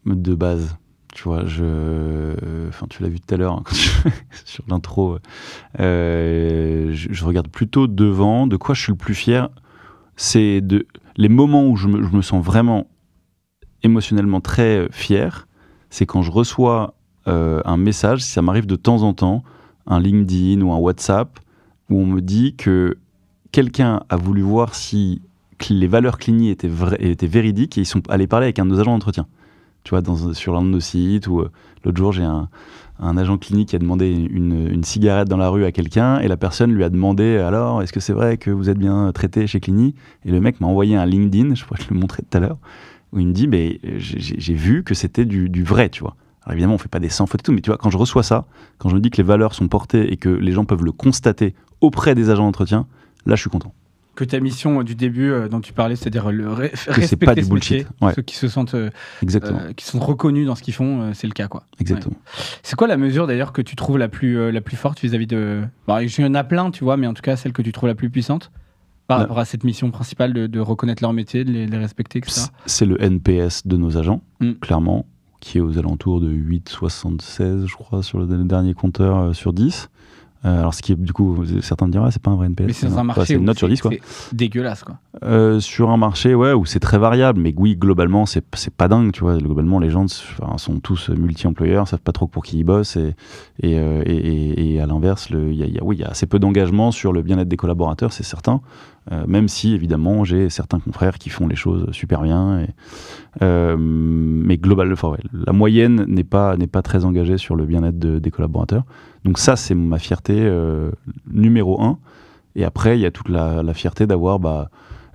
de base. Tu vois, tu l'as vu tout à l'heure hein, sur l'intro. Je regarde plutôt devant. De quoi je suis le plus fier ? C'est les moments où je me sens vraiment émotionnellement très fier. C'est quand je reçois un message, si ça m'arrive de temps en temps, un LinkedIn ou un WhatsApp, où on me dit que quelqu'un a voulu voir si les valeurs Cligny étaient véridiques et ils sont allés parler avec un de nos agents d'entretien. Tu vois, sur l'un de nos sites, ou l'autre jour, j'ai un agent Cligny qui a demandé une cigarette dans la rue à quelqu'un et la personne lui a demandé « Alors, est-ce que c'est vrai que vous êtes bien traité chez Cligny ?» Et le mec m'a envoyé un LinkedIn, je pourrais te le montrer tout à l'heure, où il me dit « Mais j'ai vu que c'était du vrai, tu vois. » Alors évidemment, on ne fait pas des sans fautes et tout, mais tu vois, quand je reçois ça, quand je me dis que les valeurs sont portées et que les gens peuvent le constater auprès des agents d'entretien, là, je suis content. Que ta mission du début dont tu parlais, c'est-à-dire respecter pas du ce bullshit. métier, Ouais. ceux qui se sentent qui sont reconnus dans ce qu'ils font, c'est le cas, quoi. Exactement. Ouais. C'est quoi la mesure d'ailleurs que tu trouves la plus forte vis-à-vis de... Bon, il y en a plein, tu vois, mais en tout cas celle que tu trouves la plus puissante par rapport à cette mission principale de reconnaître leur métier, de les respecter, etc. C'est le NPS de nos agents, clairement, qui est aux alentours de 8,76, je crois, sur le dernier compteur sur 10. Alors, ce qui est, du coup, certains me diront, c'est pas un vrai NPS. Mais c'est dans un marché c'est une note sur 10, quoi. C'est dégueulasse, quoi. Sur un marché, ouais, où c'est très variable, mais oui, globalement, c'est pas dingue, tu vois. Globalement, les gens sont tous multi-employeurs, savent pas trop pour qui ils bossent, et à l'inverse, il y a assez peu d'engagement sur le bien-être des collaborateurs, c'est certain. Même si, évidemment, j'ai certains confrères qui font les choses super bien. Mais globalement, la moyenne n'est pas très engagée sur le bien-être des collaborateurs. Donc ça, c'est ma fierté numéro 1. Et après, il y a toute la fierté d'avoir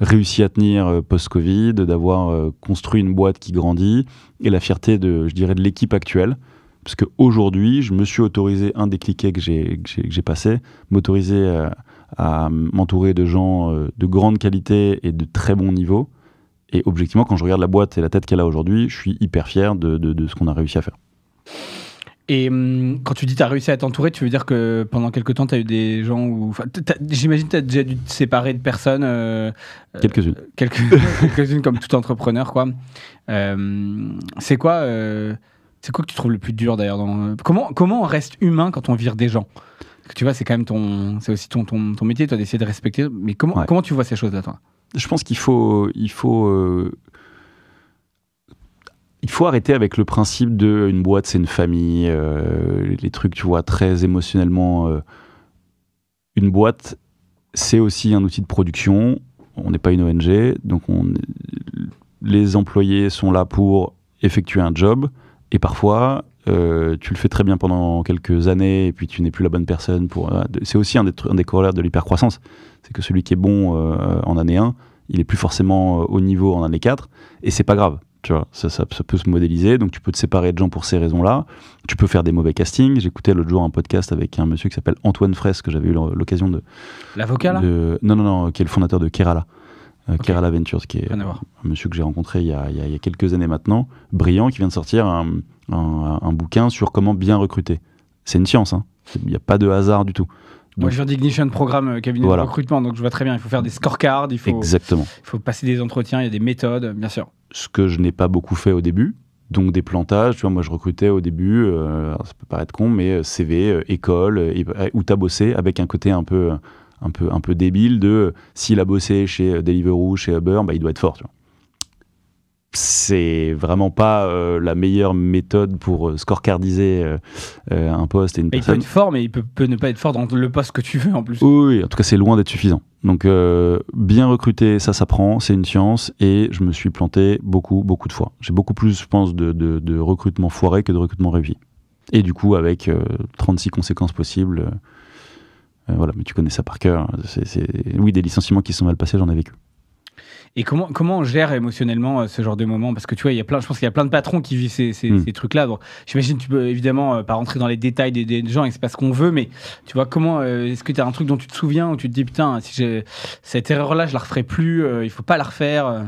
réussi à tenir post-Covid, d'avoir construit une boîte qui grandit, et la fierté de l'équipe actuelle. Parce qu'aujourd'hui, je me suis autorisé, un des cliquets que j'ai passé, m'autoriser à m'entourer de gens de grande qualité et de très bon niveau. Et objectivement, quand je regarde la boîte et la tête qu'elle a aujourd'hui, je suis hyper fier de ce qu'on a réussi à faire. Et quand tu dis que tu as réussi à t'entourer, tu veux dire que pendant quelques temps, tu as eu des gens où... J'imagine que tu as déjà dû te séparer de personnes. Quelques-unes. Quelques-unes comme tout entrepreneur, quoi. C'est quoi que tu trouves le plus dur, d'ailleurs Comment on reste humain quand on vire des gens ? Tu vois, c'est quand même c'est aussi ton métier, toi, d'essayer de respecter. Mais comment tu vois ces choses-là, toi? Je pense qu'il faut arrêter avec le principe de une boîte, c'est une famille, les trucs, tu vois, très émotionnellement. Une boîte, c'est aussi un outil de production. On n'est pas une ONG, donc les employés sont là pour effectuer un job, et parfois, tu le fais très bien pendant quelques années, et puis tu n'es plus la bonne personne c'est aussi un des corollaires de l'hypercroissance. C'est que celui qui est bon en année 1, il est plus forcément au niveau en année 4, et c'est pas grave. Tu vois, ça peut se modéliser, donc tu peux te séparer de gens pour ces raisons-là. Tu peux faire des mauvais castings. J'écoutais l'autre jour un podcast avec un monsieur qui s'appelle Antoine Fraisse, que j'avais eu l'occasion de... L'avocat, là ? Non, qui est le fondateur de Kerala. Okay. Kerala Ventures, qui est un monsieur que j'ai rencontré il y a quelques années maintenant, brillant, qui vient de sortir un bouquin sur comment bien recruter. C'est une science, hein. Il n'y a pas de hasard du tout. Moi, je viens d'Ignition Programme, cabinet de recrutement, donc je vois très bien. Il faut faire des scorecards, Exactement. Il faut passer des entretiens, il y a des méthodes, bien sûr. Ce que je n'ai pas beaucoup fait au début, donc des plantages. Tu vois, moi, je recrutais au début, ça peut paraître con, mais CV, école, où tu as bossé, avec un côté un peu débile de s'il a bossé chez Deliveroo, chez Uber, il doit être fort. Tu vois. C'est vraiment pas la meilleure méthode pour scorecardiser un poste et une personne. Il peut être fort, mais il peut ne pas être fort dans le poste que tu veux en plus. Oui, en tout cas, c'est loin d'être suffisant. Donc, bien recruter, ça s'apprend, c'est une science, et je me suis planté beaucoup de fois. J'ai beaucoup plus, je pense, de recrutement foiré que de recrutement réussi. Et du coup, avec 36 conséquences possibles, voilà, mais tu connais ça par cœur. Oui, des licenciements qui sont mal passés, j'en ai vécu. Et comment on gère émotionnellement ce genre de moment? Parce que tu vois, je pense qu'il y a plein de patrons qui vivent ces trucs-là. Bon, j'imagine que tu peux évidemment pas rentrer dans les détails des gens et c'est pas ce qu'on veut, mais tu vois, est-ce que tu as un truc dont tu te souviens où tu te dis putain, si j'ai cette erreur-là, je la referai plus, il faut pas la refaire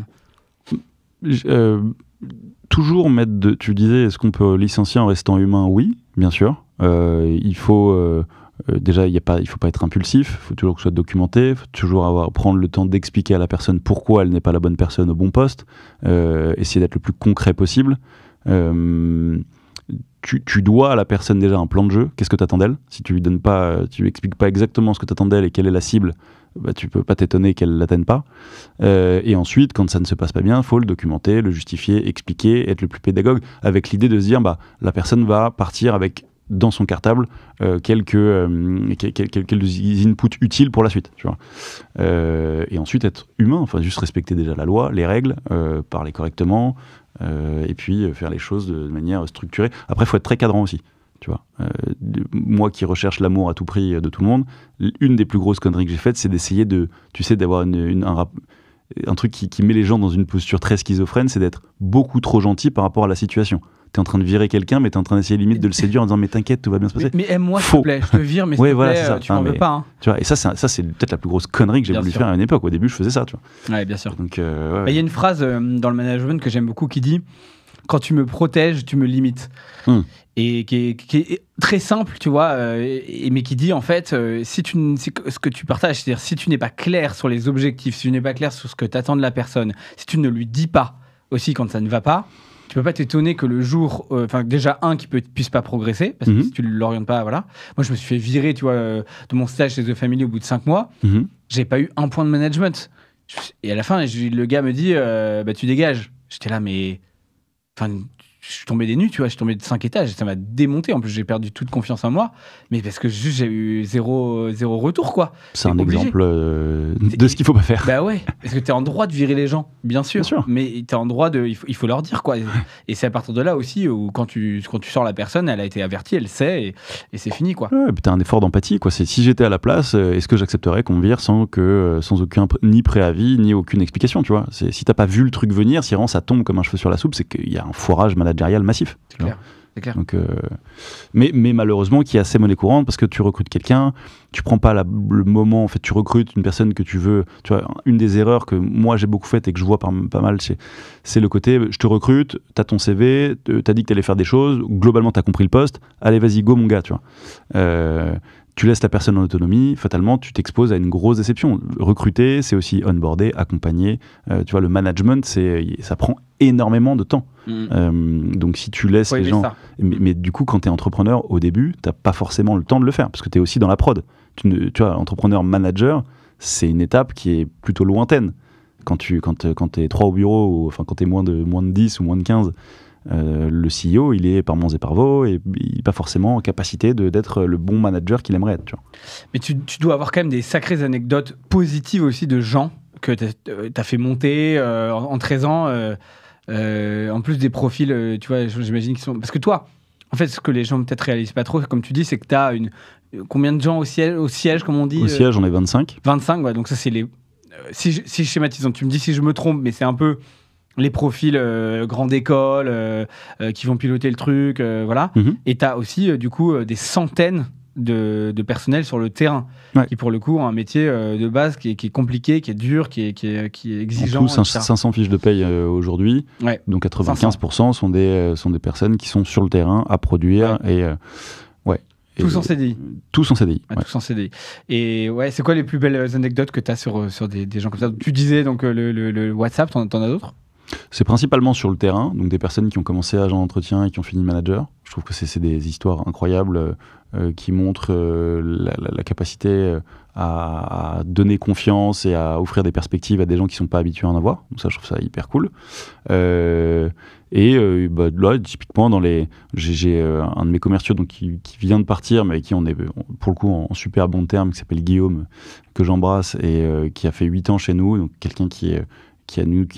toujours tu disais, est-ce qu'on peut licencier en restant humain? Oui, bien sûr. Il faut... déjà, il ne faut pas être impulsif, il faut toujours que ce soit documenté, il faut toujours prendre le temps d'expliquer à la personne pourquoi elle n'est pas la bonne personne au bon poste, essayer d'être le plus concret possible. Tu dois à la personne déjà un plan de jeu, qu'est-ce que tu attends d'elle? Si tu lui expliques pas exactement ce que tu attends d'elle et quelle est la cible, tu peux pas t'étonner qu'elle ne l'atteigne pas. Et ensuite, quand ça ne se passe pas bien, il faut le documenter, le justifier, expliquer, être le plus pédagogue, avec l'idée de se dire la personne va partir avec dans son cartable quelques inputs utiles pour la suite, tu vois. Et ensuite être humain, enfin juste respecter déjà la loi, les règles, parler correctement, et puis faire les choses de manière structurée. Après, il faut être très cadrant aussi, tu vois. Moi qui recherche l'amour à tout prix de tout le monde, une des plus grosses conneries que j'ai faites, c'est d'essayer d'avoir un truc qui met les gens dans une posture très schizophrène, c'est d'être beaucoup trop gentil par rapport à la situation. T'es en train de virer quelqu'un, mais t'es en train d'essayer limite de le séduire en disant mais t'inquiète, tout va bien se passer. Mais aime-moi s'il te plaît, je te vire, mais s'il te plaît, tu m'en veux pas. Hein. Tu vois, et ça c'est peut-être la plus grosse connerie que j'ai voulu faire à une époque. Au début, je faisais ça, tu vois. Ouais, bien sûr. Donc, il y a une phrase dans le management que j'aime beaucoup qui dit quand tu me protèges, tu me limites. Et qui est très simple, tu vois, mais qui dit en fait, ce que tu partages, c'est-à-dire si tu n'es pas clair sur les objectifs, si tu n'es pas clair sur ce que tu attends de la personne, si tu ne lui dis pas aussi quand ça ne va pas, tu peux pas t'étonner que le jour, déjà puisse pas progresser, parce que si tu l'orientes pas, voilà. Moi, je me suis fait virer, tu vois, de mon stage chez The Family au bout de 5 mois. J'ai pas eu un point de management. Et à la fin, le gars me dit, tu dégages. J'étais là, mais... je suis tombé des nues, tu vois, je suis tombé de 5 étages, ça m'a démonté, en plus j'ai perdu toute confiance en moi, mais parce que juste j'ai eu zéro retour, quoi. C'est un exemple de ce qu'il faut pas faire. Bah ouais, parce que t'es en droit de virer les gens, bien sûr. Mais t'es en droit il faut leur dire, quoi. Et c'est à partir de là aussi où quand tu sors la personne, elle a été avertie, elle sait, et c'est fini, quoi. Ouais, et puis t'as un effort d'empathie, quoi. Si j'étais à la place, est-ce que j'accepterais qu'on me vire sans aucun ni préavis, ni aucune explication, tu vois. Si t'as pas vu le truc venir, si vraiment ça tombe comme un cheveu sur la soupe, c'est qu'il y a un foirage managérial massif. C'est clair. Donc, mais malheureusement qui est assez monnaie courante parce que tu recrutes quelqu'un, tu prends pas le moment, en fait tu recrutes une personne que tu veux. Tu vois, une des erreurs que moi j'ai beaucoup faites et que je vois pas mal, c'est le côté je te recrute, t'as ton CV, t'as dit que t'allais faire des choses, globalement t'as compris le poste, allez vas-y go mon gars, tu vois. tu laisses la personne en autonomie, fatalement, tu t'exposes à une grosse déception. Recruter, c'est aussi onboarder, accompagner. Tu vois, le management, ça prend énormément de temps. Donc, si tu laisses les gens... Mais du coup, quand tu es entrepreneur, au début, tu n'as pas forcément le temps de le faire, parce que tu es aussi dans la prod. Tu vois, entrepreneur-manager, c'est une étape qui est plutôt lointaine. Quand tu es 3 au bureau, enfin, quand tu es moins de 10 ou moins de 15... le CEO, il est par Mons et par Vaux et il n'est pas forcément en capacité d'être le bon manager qu'il aimerait être. Tu vois. Mais tu dois avoir quand même des sacrées anecdotes positives aussi de gens que tu as fait monter en 13 ans, en plus des profils, tu vois, j'imagine qu'ils sont... Parce que toi, en fait, ce que les gens peut-être réalisent pas trop, comme tu dis, c'est que tu as combien de gens au siège, comme on dit Au siège, on est 25. 25, ouais, donc ça c'est les... Si je schématise, tu me dis si je me trompe, mais c'est un peu... les profils grande école qui vont piloter le truc, voilà. Et tu as aussi, du coup, des centaines de personnels sur le terrain qui, pour le coup, ont un métier de base qui est compliqué, qui est dur, qui est exigeant. En tout, 500 fiches de paye aujourd'hui. Ouais. Donc 95% sont des personnes qui sont sur le terrain à produire Tous en CDI. Tous en CDI. Ouais. Tous en CDI. Et ouais, c'est quoi les plus belles anecdotes que tu as sur des gens comme ça? Tu disais donc le WhatsApp, t'en as d'autres? C'est principalement sur le terrain, donc des personnes qui ont commencé agent d'entretien et qui ont fini manager. Je trouve que c'est des histoires incroyables qui montrent la capacité à donner confiance et à offrir des perspectives à des gens qui ne sont pas habitués à en avoir. Donc ça, je trouve ça hyper cool. Là, typiquement, j'ai un de mes commerciaux donc, qui vient de partir, mais qui on est pour le coup en super bon terme, qui s'appelle Guillaume, que j'embrasse, et qui a fait 8 ans chez nous, donc quelqu'un qui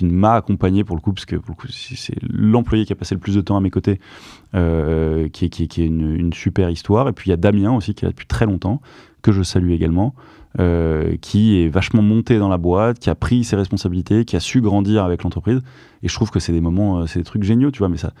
m'a accompagné pour le coup, parce que pour le coup, c'est l'employé qui a passé le plus de temps à mes côtés, qui est une super histoire. Et puis il y a Damien aussi, qui est là depuis très longtemps, que je salue également, qui est vachement monté dans la boîte, qui a pris ses responsabilités, qui a su grandir avec l'entreprise. Et je trouve que c'est des moments, c'est des trucs géniaux, tu vois, mais ça...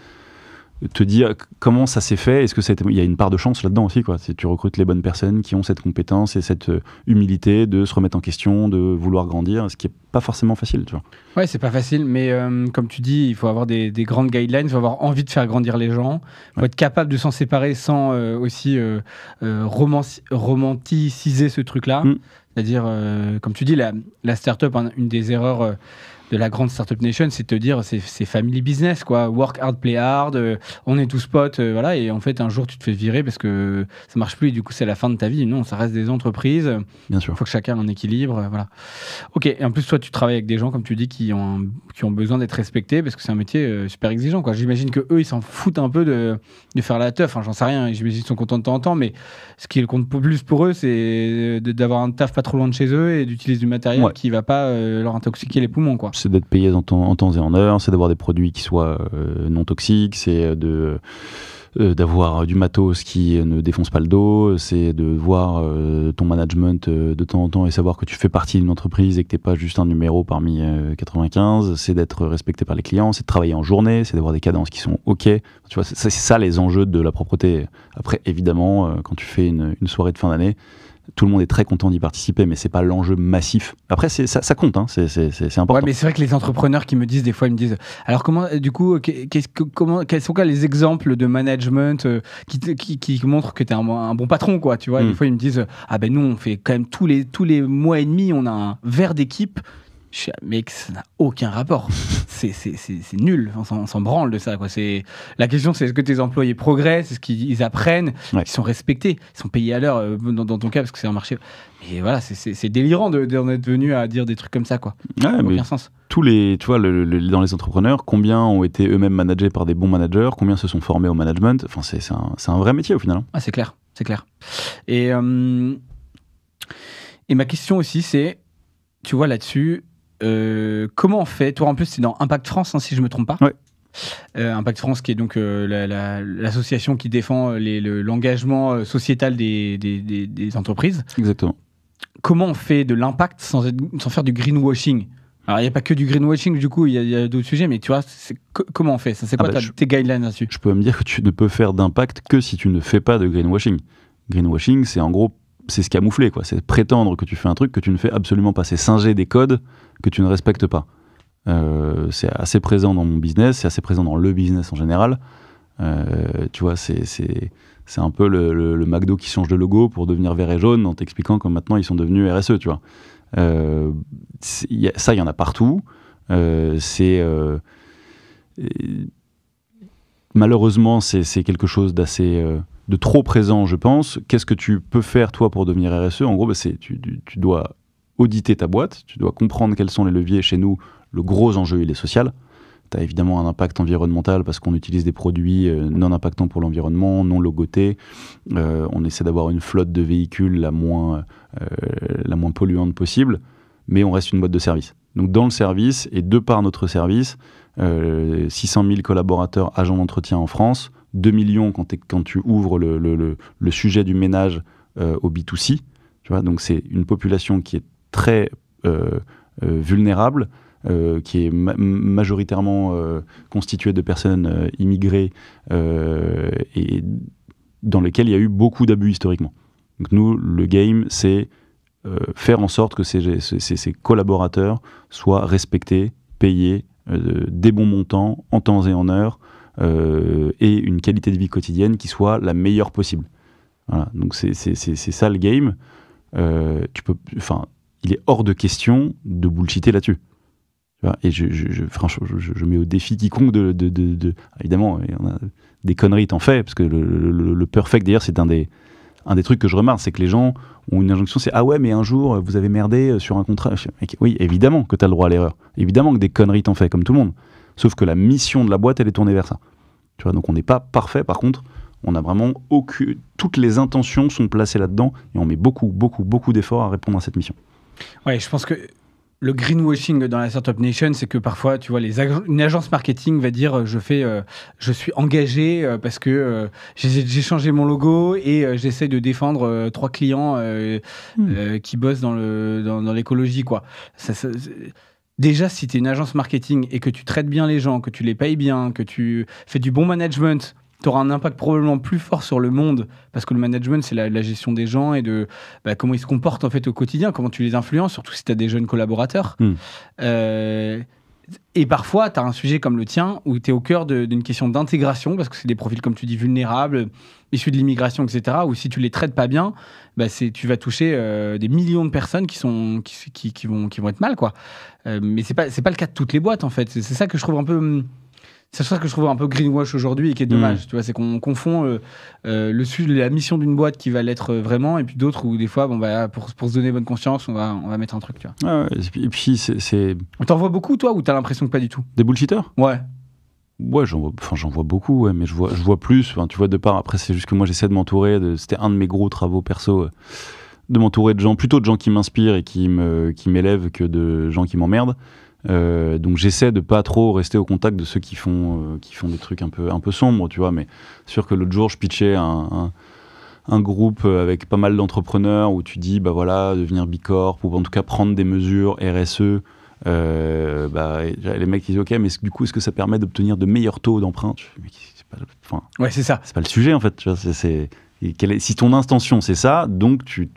te dire comment ça s'est fait, est-ce que il y a une part de chance là-dedans aussi, quoi. Tu recrutes les bonnes personnes qui ont cette compétence et cette humilité de se remettre en question, de vouloir grandir, ce qui est pas forcément facile, tu vois. Ouais, c'est pas facile, mais comme tu dis, il faut avoir des grandes guidelines, il faut avoir envie de faire grandir les gens, il faut être capable de s'en séparer sans aussi romanticiser ce truc-là. C'est-à-dire, comme tu dis, la start-up, une des erreurs de la grande Startup Nation, c'est de te dire c'est family business, quoi. Work hard, play hard, on est tous potes, voilà. Et en fait, un jour, tu te fais virer parce que ça marche plus et du coup, c'est la fin de ta vie. Non, ça reste des entreprises. Bien sûr. Il faut que chacun ait un équilibre, voilà. Ok, et en plus, toi, tu travailles avec des gens, comme tu dis, qui ont besoin d'être respectés parce que c'est un métier super exigeant, quoi. J'imagine qu'eux, ils s'en foutent un peu de faire la teuf. Enfin, j'en sais rien, j'imagine qu'ils sont contents de temps en temps, mais ce qui compte plus pour eux, c'est d'avoir un taf pas trop loin de chez eux et d'utiliser du matériel qui va pas leur intoxiquer les poumons, quoi. C'est d'être payé en temps et en heure, c'est d'avoir des produits qui soient non toxiques, c'est d'avoir du matos qui ne défonce pas le dos, c'est de voir ton management de temps en temps et savoir que tu fais partie d'une entreprise et que tu n'es pas juste un numéro parmi 95, c'est d'être respecté par les clients, c'est de travailler en journée, c'est d'avoir des cadences qui sont OK. Tu vois, c'est ça les enjeux de la propreté. Après, évidemment, quand tu fais une soirée de fin d'année, tout le monde est très content d'y participer, mais c'est pas l'enjeu massif. Après, ça compte, hein, c'est important. Ouais, mais c'est vrai que les entrepreneurs qui me disent, des fois, ils me disent, alors comment, du coup, quels sont les exemples de management qui montrent que t'es un bon patron, quoi, tu vois. Des fois, ils me disent, ah ben nous, on fait quand même tous les mois et demi, on a un verre d'équipe. Mec, ça n'a aucun rapport. C'est nul. On s'en branle de ça, quoi. La question, c'est est-ce que tes employés progressent, est-ce qu'ils apprennent, ils sont respectés, ils sont payés à l'heure, dans ton cas, parce que c'est un marché. Et voilà, c'est délirant d'en être venu à dire des trucs comme ça, quoi. Ouais, mais aucun sens. Tu vois, dans les entrepreneurs, combien ont été eux-mêmes managés par des bons managers, combien se sont formés au management. Enfin, c'est un vrai métier au final. Ah, c'est clair. Et ma question aussi, c'est, tu vois, là-dessus, comment on fait? Toi, en plus, c'est dans Impact France, hein, si je me trompe pas. Ouais. Impact France, qui est donc l'association qui défend l'engagement sociétal des entreprises. Exactement. Comment on fait de l'impact sans faire du greenwashing? Alors, il n'y a pas que du greenwashing, du coup, il y a d'autres sujets, mais tu vois, comment on fait ça? C'est quoi tes guidelines là-dessus? Je peux me dire que tu ne peux faire d'impact que si tu ne fais pas de greenwashing. Greenwashing, c'est en gros, c'est se camoufler, quoi. C'est prétendre que tu fais un truc que tu ne fais absolument pas. C'est singer des codes que tu ne respectes pas. C'est assez présent dans mon business, c'est assez présent dans le business en général. Tu vois, c'est un peu le McDo qui change de logo pour devenir vert et jaune en t'expliquant que maintenant ils sont devenus RSE, tu vois. Ça, il y en a partout. Malheureusement, c'est quelque chose d'assez de trop présent, je pense. Qu'est-ce que tu peux faire, toi, pour devenir RSE ? En gros, tu dois auditer ta boîte, tu dois comprendre quels sont les leviers. Chez nous, le gros enjeu, il est social. Tu as évidemment un impact environnemental parce qu'on utilise des produits non impactants pour l'environnement, non logotés. On essaie d'avoir une flotte de véhicules la moins polluante possible, mais on reste une boîte de service. Donc dans le service, et de par notre service, 600 000 collaborateurs, agents d'entretien en France, 2 millions quand tu ouvres le sujet du ménage au B2C. Tu vois, donc c'est une population qui est très vulnérable, qui est majoritairement constituée de personnes immigrées et dans lesquelles il y a eu beaucoup d'abus historiquement. Donc nous, le game, c'est faire en sorte que ces collaborateurs soient respectés, payés, des bons montants, en temps et en heure, et une qualité de vie quotidienne qui soit la meilleure possible. Voilà. Donc c'est ça le game. Il est hors de question de bullshiter là-dessus. Et franchement, je mets au défi quiconque évidemment, on a des conneries, t'en fais, parce que le perfect, d'ailleurs, c'est un des trucs que je remarque, c'est que les gens ont une injonction, c'est « Ah ouais, mais un jour, vous avez merdé sur un contrat. » Oui, évidemment que t'as le droit à l'erreur. Évidemment que des conneries, t'en fais, comme tout le monde. Sauf que la mission de la boîte, elle est tournée vers ça. Tu vois, donc on n'est pas parfait, par contre, on a vraiment toutes les intentions sont placées là-dedans, et on met beaucoup, beaucoup, beaucoup d'efforts à répondre à cette mission. Ouais, je pense que le greenwashing dans la Startup Nation, c'est que parfois, tu vois, une agence marketing va dire je suis engagé parce que j'ai changé mon logo et j'essaie de défendre 3 clients qui bossent dans l'écologie, quoi. Déjà, si tu es une agence marketing et que tu traites bien les gens, que tu les payes bien, que tu fais du bon management, tu auras un impact probablement plus fort sur le monde, parce que le management, c'est la gestion des gens et de comment ils se comportent en fait au quotidien, comment tu les influences, surtout si tu as des jeunes collaborateurs. Et parfois, tu as un sujet comme le tien, où tu es au cœur d'une question d'intégration, parce que c'est des profils, comme tu dis, vulnérables, issus de l'immigration, etc., où si tu les traites pas bien, tu vas toucher des millions de personnes qui vont être mal, quoi. Mais c'est pas le cas de toutes les boîtes, en fait. C'est ça que je trouve un peu... C'est ça que je trouve un peu greenwash aujourd'hui et qui est dommage. Tu vois, c'est qu'on confond la mission d'une boîte qui va l'être vraiment, et puis d'autres où des fois, pour se donner bonne conscience, on va mettre un truc. Tu vois. Et puis c'est... T'en vois beaucoup, toi, ou t'as l'impression que pas du tout ? Des bullshitters ? Ouais. Ouais, j'en vois beaucoup, ouais, mais je vois plus. Tu vois, de part, après, c'est juste que moi, j'essaie de m'entourer. C'était un de mes gros travaux perso, de m'entourer de gens, plutôt de gens qui m'inspirent et qui m'élèvent que de gens qui m'emmerdent. Donc j'essaie de pas trop rester au contact de ceux qui font des trucs un peu sombres, tu vois, mais sûr que l'autre jour je pitchais un groupe avec pas mal d'entrepreneurs où tu dis devenir Bicorp ou en tout cas prendre des mesures RSE, les mecs disent ok, mais du coup est-ce que ça permet d'obtenir de meilleurs taux d'emprunt? Ouais, c'est ça, c'est pas le sujet en fait, tu vois, si ton intention c'est ça, donc tu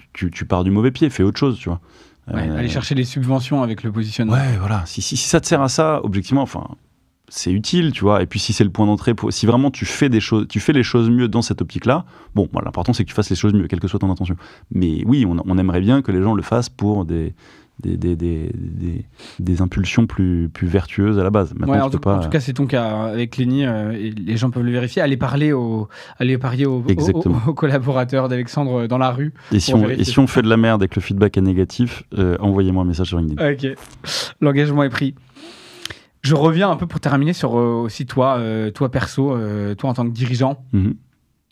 pars du mauvais pied, fais autre chose, tu vois. Aller chercher des subventions avec le positionnement. Ouais, voilà. Si ça te sert à ça, objectivement, c'est utile, tu vois. Et puis si c'est le point d'entrée, si vraiment tu fais les choses mieux dans cette optique-là, l'important c'est que tu fasses les choses mieux, quelle que soit ton intention. Mais oui, on aimerait bien que les gens le fassent pour des impulsions plus vertueuses à la base. Maintenant, en tout cas, c'est ton cas avec Lenny, et les gens peuvent le vérifier. Allez parier aux collaborateurs d'Alexandre dans la rue. Et si on fait de la merde et que le feedback est négatif, envoyez-moi un message sur LinkedIn. Ok, l'engagement est pris. Je reviens un peu pour terminer sur aussi toi perso, toi en tant que dirigeant. Mm-hmm.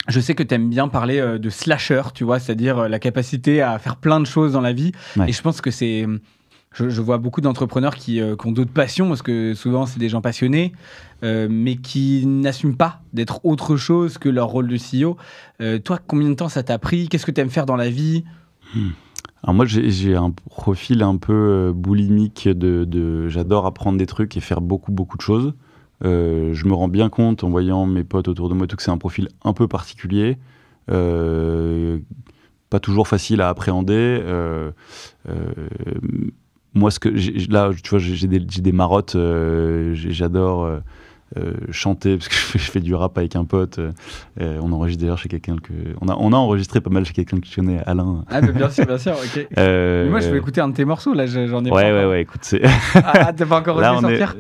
Je sais que tu aimes bien parler de slasher, tu vois, c'est-à-dire la capacité à faire plein de choses dans la vie. Ouais. Et je pense que c'est... Je vois beaucoup d'entrepreneurs qui ont d'autres passions, parce que souvent, c'est des gens passionnés, mais qui n'assument pas d'être autre chose que leur rôle de CEO. Toi, combien de temps ça t'a pris ? Qu'est-ce que tu aimes faire dans la vie ? Alors moi, j'ai un profil un peu boulimique j'adore apprendre des trucs et faire beaucoup, beaucoup de choses. Je me rends bien compte en voyant mes potes autour de moi que c'est un profil un peu particulier, pas toujours facile à appréhender. Moi, là, tu vois, j'ai des marottes. J'adore chanter, parce que je fais du rap avec un pote. On enregistre d'ailleurs chez quelqu'un on a enregistré pas mal chez quelqu'un que tu connais, Alain. Ah, bien sûr, ok. Mais moi, je vais écouter un de tes morceaux, là, j'en ai pas. Ouais, écoute, c'est. Ah, t'as pas encore osé les sortir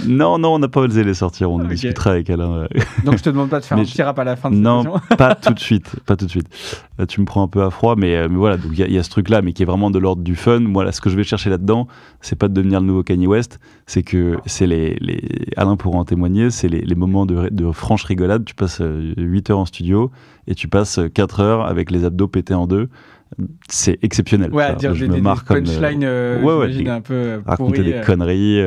Non, on n'a pas osé les sortir, on discutera avec Alain. Donc, je te demande pas de faire un petit rap à la fin de cette émission. Non, pas tout de suite. Là, tu me prends un peu à froid, mais voilà, donc il y a ce truc-là, mais qui est vraiment de l'ordre du fun. Moi, là, ce que je vais chercher là-dedans, c'est pas de devenir le nouveau Kanye West, c'est que c'est Alain pourra en témoigner, c'est les moments de franche rigolade. Tu passes 8 heures en studio et tu passes 4 heures avec les abdos pétés en deux. C'est exceptionnel. Ouais, dire je des punchlines, un peu raconter des conneries,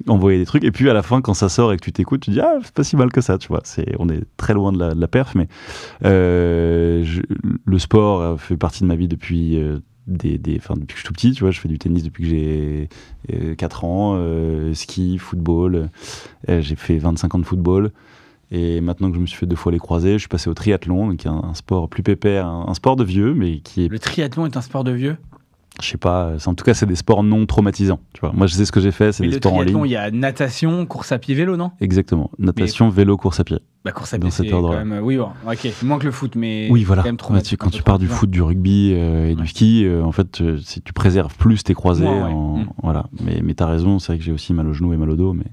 envoyer des trucs, et puis à la fin, quand ça sort et que tu t'écoutes, tu dis c'est pas si mal que ça, tu vois. On est très loin de la perf, mais le sport fait partie de ma vie depuis depuis que je suis tout petit, tu vois. Je fais du tennis depuis que j'ai 4 ans, ski, football, j'ai fait 25 ans de football. Et maintenant que je me suis fait 2 fois les croisés, je suis passé au triathlon, qui est un sport plus pépère, un sport de vieux, mais qui est... Le triathlon est un sport de vieux ? Je sais pas, en tout cas, c'est des sports non traumatisants. Tu vois. Moi, je sais ce que j'ai fait, c'est des sports en ligne. Le triathlon, il y a natation, course à pied, vélo, non ? Exactement. Natation, vélo, course à pied. Bah, course à pied, c'est quand même... Oui, bon, ok, moins que le foot, mais... Oui, voilà. Quand même traumatisant, quand tu pars du foot, du rugby et du ski, en fait, si tu préserves plus tes croisés. Voilà. Mais t'as raison, c'est vrai que j'ai aussi mal au genou et mal au dos, mais...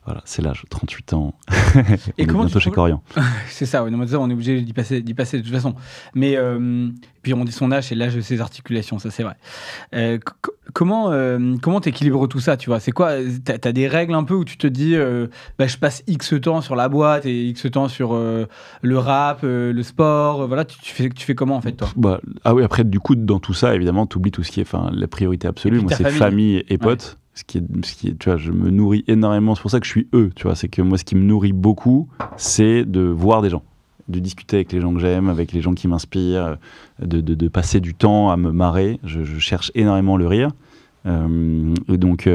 Voilà, c'est l'âge, 38 ans. Et comment bientôt chez Corian. C'est ça, oui, on est obligé d'y passer de toute façon. Mais puis on dit son âge et l'âge de ses articulations, ça c'est vrai. Comment t'équilibres tout ça, tu vois ? C'est quoi ? T'as des règles un peu où tu te dis, je passe X temps sur la boîte et X temps sur le rap, le sport. Voilà, tu fais comment en fait, toi ? Oui, après du coup dans tout ça, évidemment, t'oublies tout ce qui est, la priorité absolue. Moi, c'est famille et potes. Ouais. Ce qui est, tu vois, je me nourris énormément. C'est pour ça que je suis tu vois. C'est que moi, ce qui me nourrit beaucoup, c'est de voir des gens, de discuter avec les gens que j'aime, avec les gens qui m'inspirent, de passer du temps à me marrer. Je cherche énormément le rire. Et donc,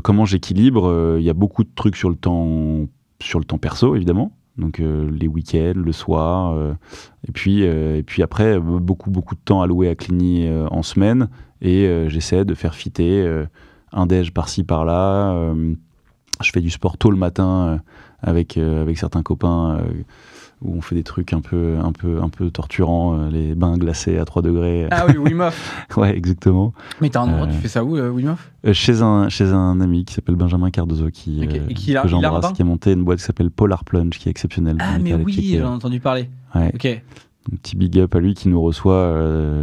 comment j'équilibre ? Il y a beaucoup de trucs sur le temps perso, évidemment. Donc les week-ends, le soir, et puis après beaucoup de temps alloué à Cluny en semaine, et j'essaie de faire fitter un déj par-ci par-là. Je fais du sport tôt le matin avec certains copains où on fait des trucs un peu torturants, les bains glacés à 3 degrés. Ah oui, Wim Hof. Ouais, exactement. Mais t'as un endroit, tu fais ça où, Wim Hof ? Chez un ami qui s'appelle Benjamin Cardozo, que j'embrasse, qui a monté une boîte qui s'appelle Polar Plunge, qui est exceptionnelle. Ah mais oui, j'en ai entendu parler. Ouais. Ok. Un petit big up à lui qui nous reçoit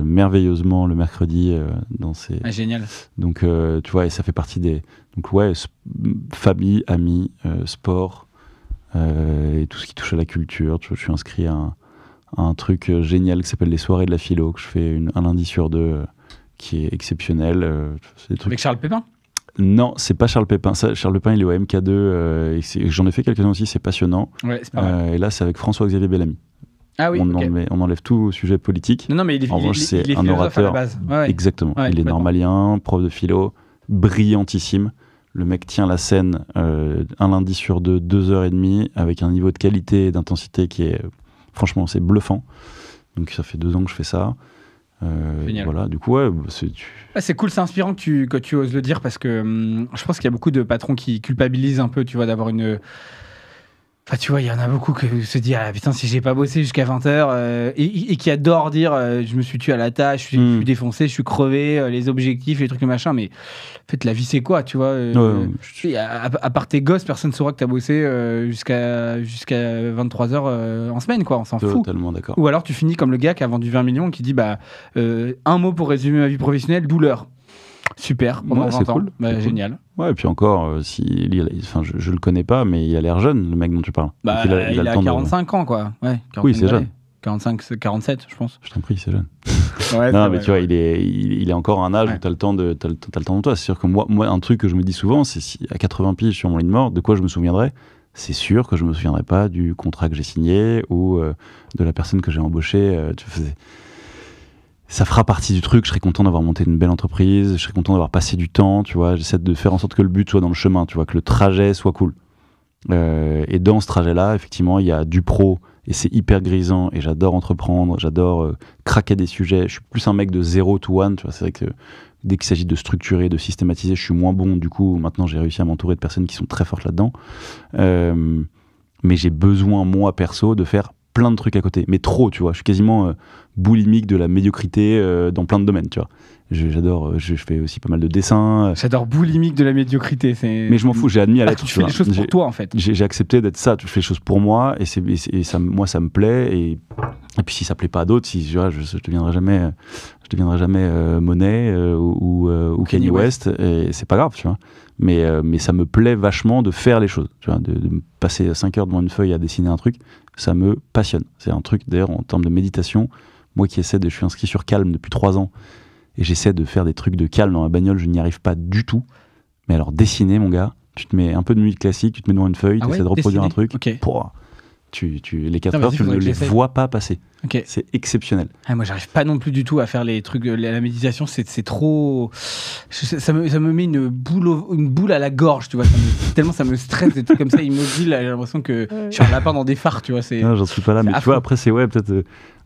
merveilleusement le mercredi dans ses... Ah, génial. Donc, tu vois, et ça fait partie des... Donc, ouais, famille, amis, sport, et tout ce qui touche à la culture. Tu vois, je suis inscrit à un truc génial qui s'appelle les soirées de la philo, que je fais un lundi sur 2, qui est exceptionnel. C'est des trucs... Avec Charles Pépin ? Non, c'est pas Charles Pépin. Charles Pépin, il est au MK2. J'en ai fait quelques-uns aussi, c'est passionnant. Ouais, c'est pas mal. Et là, c'est avec François-Xavier Bellamy. Ah oui, on enlève tout au sujet politique. Non, mais il est un orateur. À la base. Ouais. Exactement. Il est normalien, prof de philo, brillantissime. Le mec tient la scène un lundi sur 2, 2h30, avec un niveau de qualité et d'intensité qui est, franchement, c'est bluffant. Donc ça fait 2 ans que je fais ça. Voilà, du coup, c'est cool, c'est inspirant que tu oses le dire, parce que je pense qu'il y a beaucoup de patrons qui culpabilisent un peu, tu vois, d'avoir une... Enfin, tu vois, il y en a beaucoup qui se disent putain, si j'ai pas bossé jusqu'à 20h, et qui adorent dire je me suis tué à la tâche, je suis défoncé, je suis crevé, les objectifs, les trucs, le machin. Mais en fait, la vie, c'est quoi, tu vois à part tes gosses, personne ne saura que t'as bossé jusqu'à 23h en semaine, quoi. On s'en fout. Totalement d'accord. Ou alors, tu finis comme le gars qui a vendu 20 millions, qui dit un mot pour résumer ma vie professionnelle, douleur. Super, pendant 20 ans. Cool. Génial. Ouais, et puis encore, je le connais pas, mais il a l'air jeune, le mec dont tu parles. Il a 45 ans, quoi. Ouais, oui, c'est jeune. 45, 47, je pense. Je t'en prie, c'est jeune. Ouais, non, mais tu vois, il est encore à un âge où t'as le temps de toi. C'est sûr que moi, un truc que je me dis souvent, c'est si à 80 piges sur mon lit de mort, de quoi je me souviendrai ? C'est sûr que je me souviendrai pas du contrat que j'ai signé ou de la personne que j'ai embauchée. Ça fera partie du truc, je serais content d'avoir monté une belle entreprise, je serais content d'avoir passé du temps, tu vois, j'essaie de faire en sorte que le but soit dans le chemin, tu vois, que le trajet soit cool. Et dans ce trajet-là, effectivement, il y a du pro, et c'est hyper grisant, et j'adore entreprendre, j'adore craquer des sujets, je suis plus un mec de 0 to 1, tu vois, c'est vrai que Dès qu'il s'agit de structurer, de systématiser, je suis moins bon. Du coup, maintenant, j'ai réussi à m'entourer de personnes qui sont très fortes là-dedans. Mais j'ai besoin, moi, perso, de faire plein de trucs à côté. Mais trop, tu vois. Je suis quasiment boulimique de la médiocrité dans plein de domaines, tu vois. J'adore, je fais aussi pas mal de dessins. J'adore boulimique de la médiocrité. Mais je m'en fous, j'ai admis à l'être. Tu fais les choses pour toi, en fait. J'ai accepté d'être ça, je fais les choses pour moi, et ça, moi, ça me plaît. Et puis si ça plaît pas à d'autres, si, je deviendrai jamais Monet ou Kanye West, et c'est pas grave, tu vois. Mais ça me plaît vachement de faire les choses, tu vois, de me passer 5 heures devant une feuille à dessiner un truc, ça me passionne. C'est un truc, d'ailleurs, en termes de méditation, moi qui je suis inscrit sur Calm depuis 3 ans, et j'essaie de faire des trucs de calme dans ma bagnole, je n'y arrive pas du tout. Mais alors, dessiner, mon gars, tu te mets un peu de musique classique, tu te mets devant une feuille, tu essaies de reproduire un truc. Okay. Les 4 heures, tu ne les vois pas passer. Okay. C'est exceptionnel. Moi, j'arrive pas non plus du tout à faire les trucs. La méditation, c'est trop. Ça me met une boule à la gorge, tu vois. Tellement ça me stresse, des trucs comme ça, immobile. J'ai l'impression que je suis un lapin dans des phares, tu vois. Non, j'en suis pas là, mais tu vois, après, c'est peut-être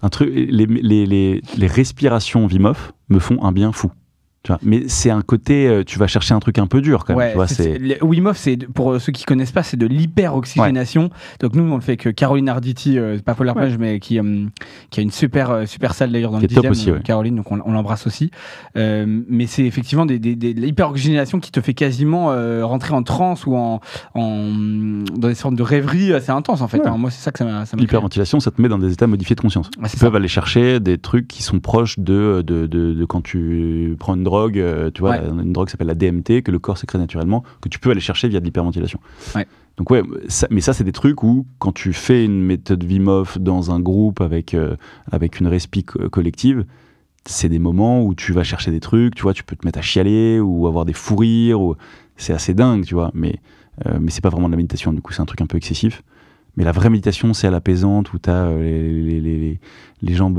un truc. Les respirations Wim Hof me font un bien fou. Tu vois, mais c'est un côté, tu vas chercher un truc un peu dur quand même. Ouais, tu vois, Wim Hof, pour ceux qui connaissent pas, c'est de l'hyperoxygénation. Ouais. Donc nous, on le fait avec Caroline Arditi, pas Paul Arpège, mais qui a une super salle d'ailleurs dans le 10e, aussi, Caroline, donc on l'embrasse aussi. Mais c'est effectivement de l'hyperoxygénation qui te fait quasiment rentrer en transe ou dans des sortes de rêveries assez intenses en fait. Ouais. Hein, moi, c'est ça que ça m'a L'hyperventilation, ça te met dans des états modifiés de conscience. Ouais, ils peuvent aller chercher des trucs qui sont proches de quand tu prends une drogue, tu vois, une drogue s'appelle la DMT, que le corps sécrète naturellement, que tu peux aller chercher via de l'hyperventilation. Ouais. Donc mais ça c'est des trucs où quand tu fais une méthode Wim Hof dans un groupe avec une respi collective, c'est des moments où tu vas chercher des trucs, tu vois, tu peux te mettre à chialer ou avoir des fous rires, c'est assez dingue, tu vois, mais c'est pas vraiment de la méditation, du coup c'est un truc un peu excessif. Mais la vraie méditation, c'est à l'apaisante, où tu as les jambes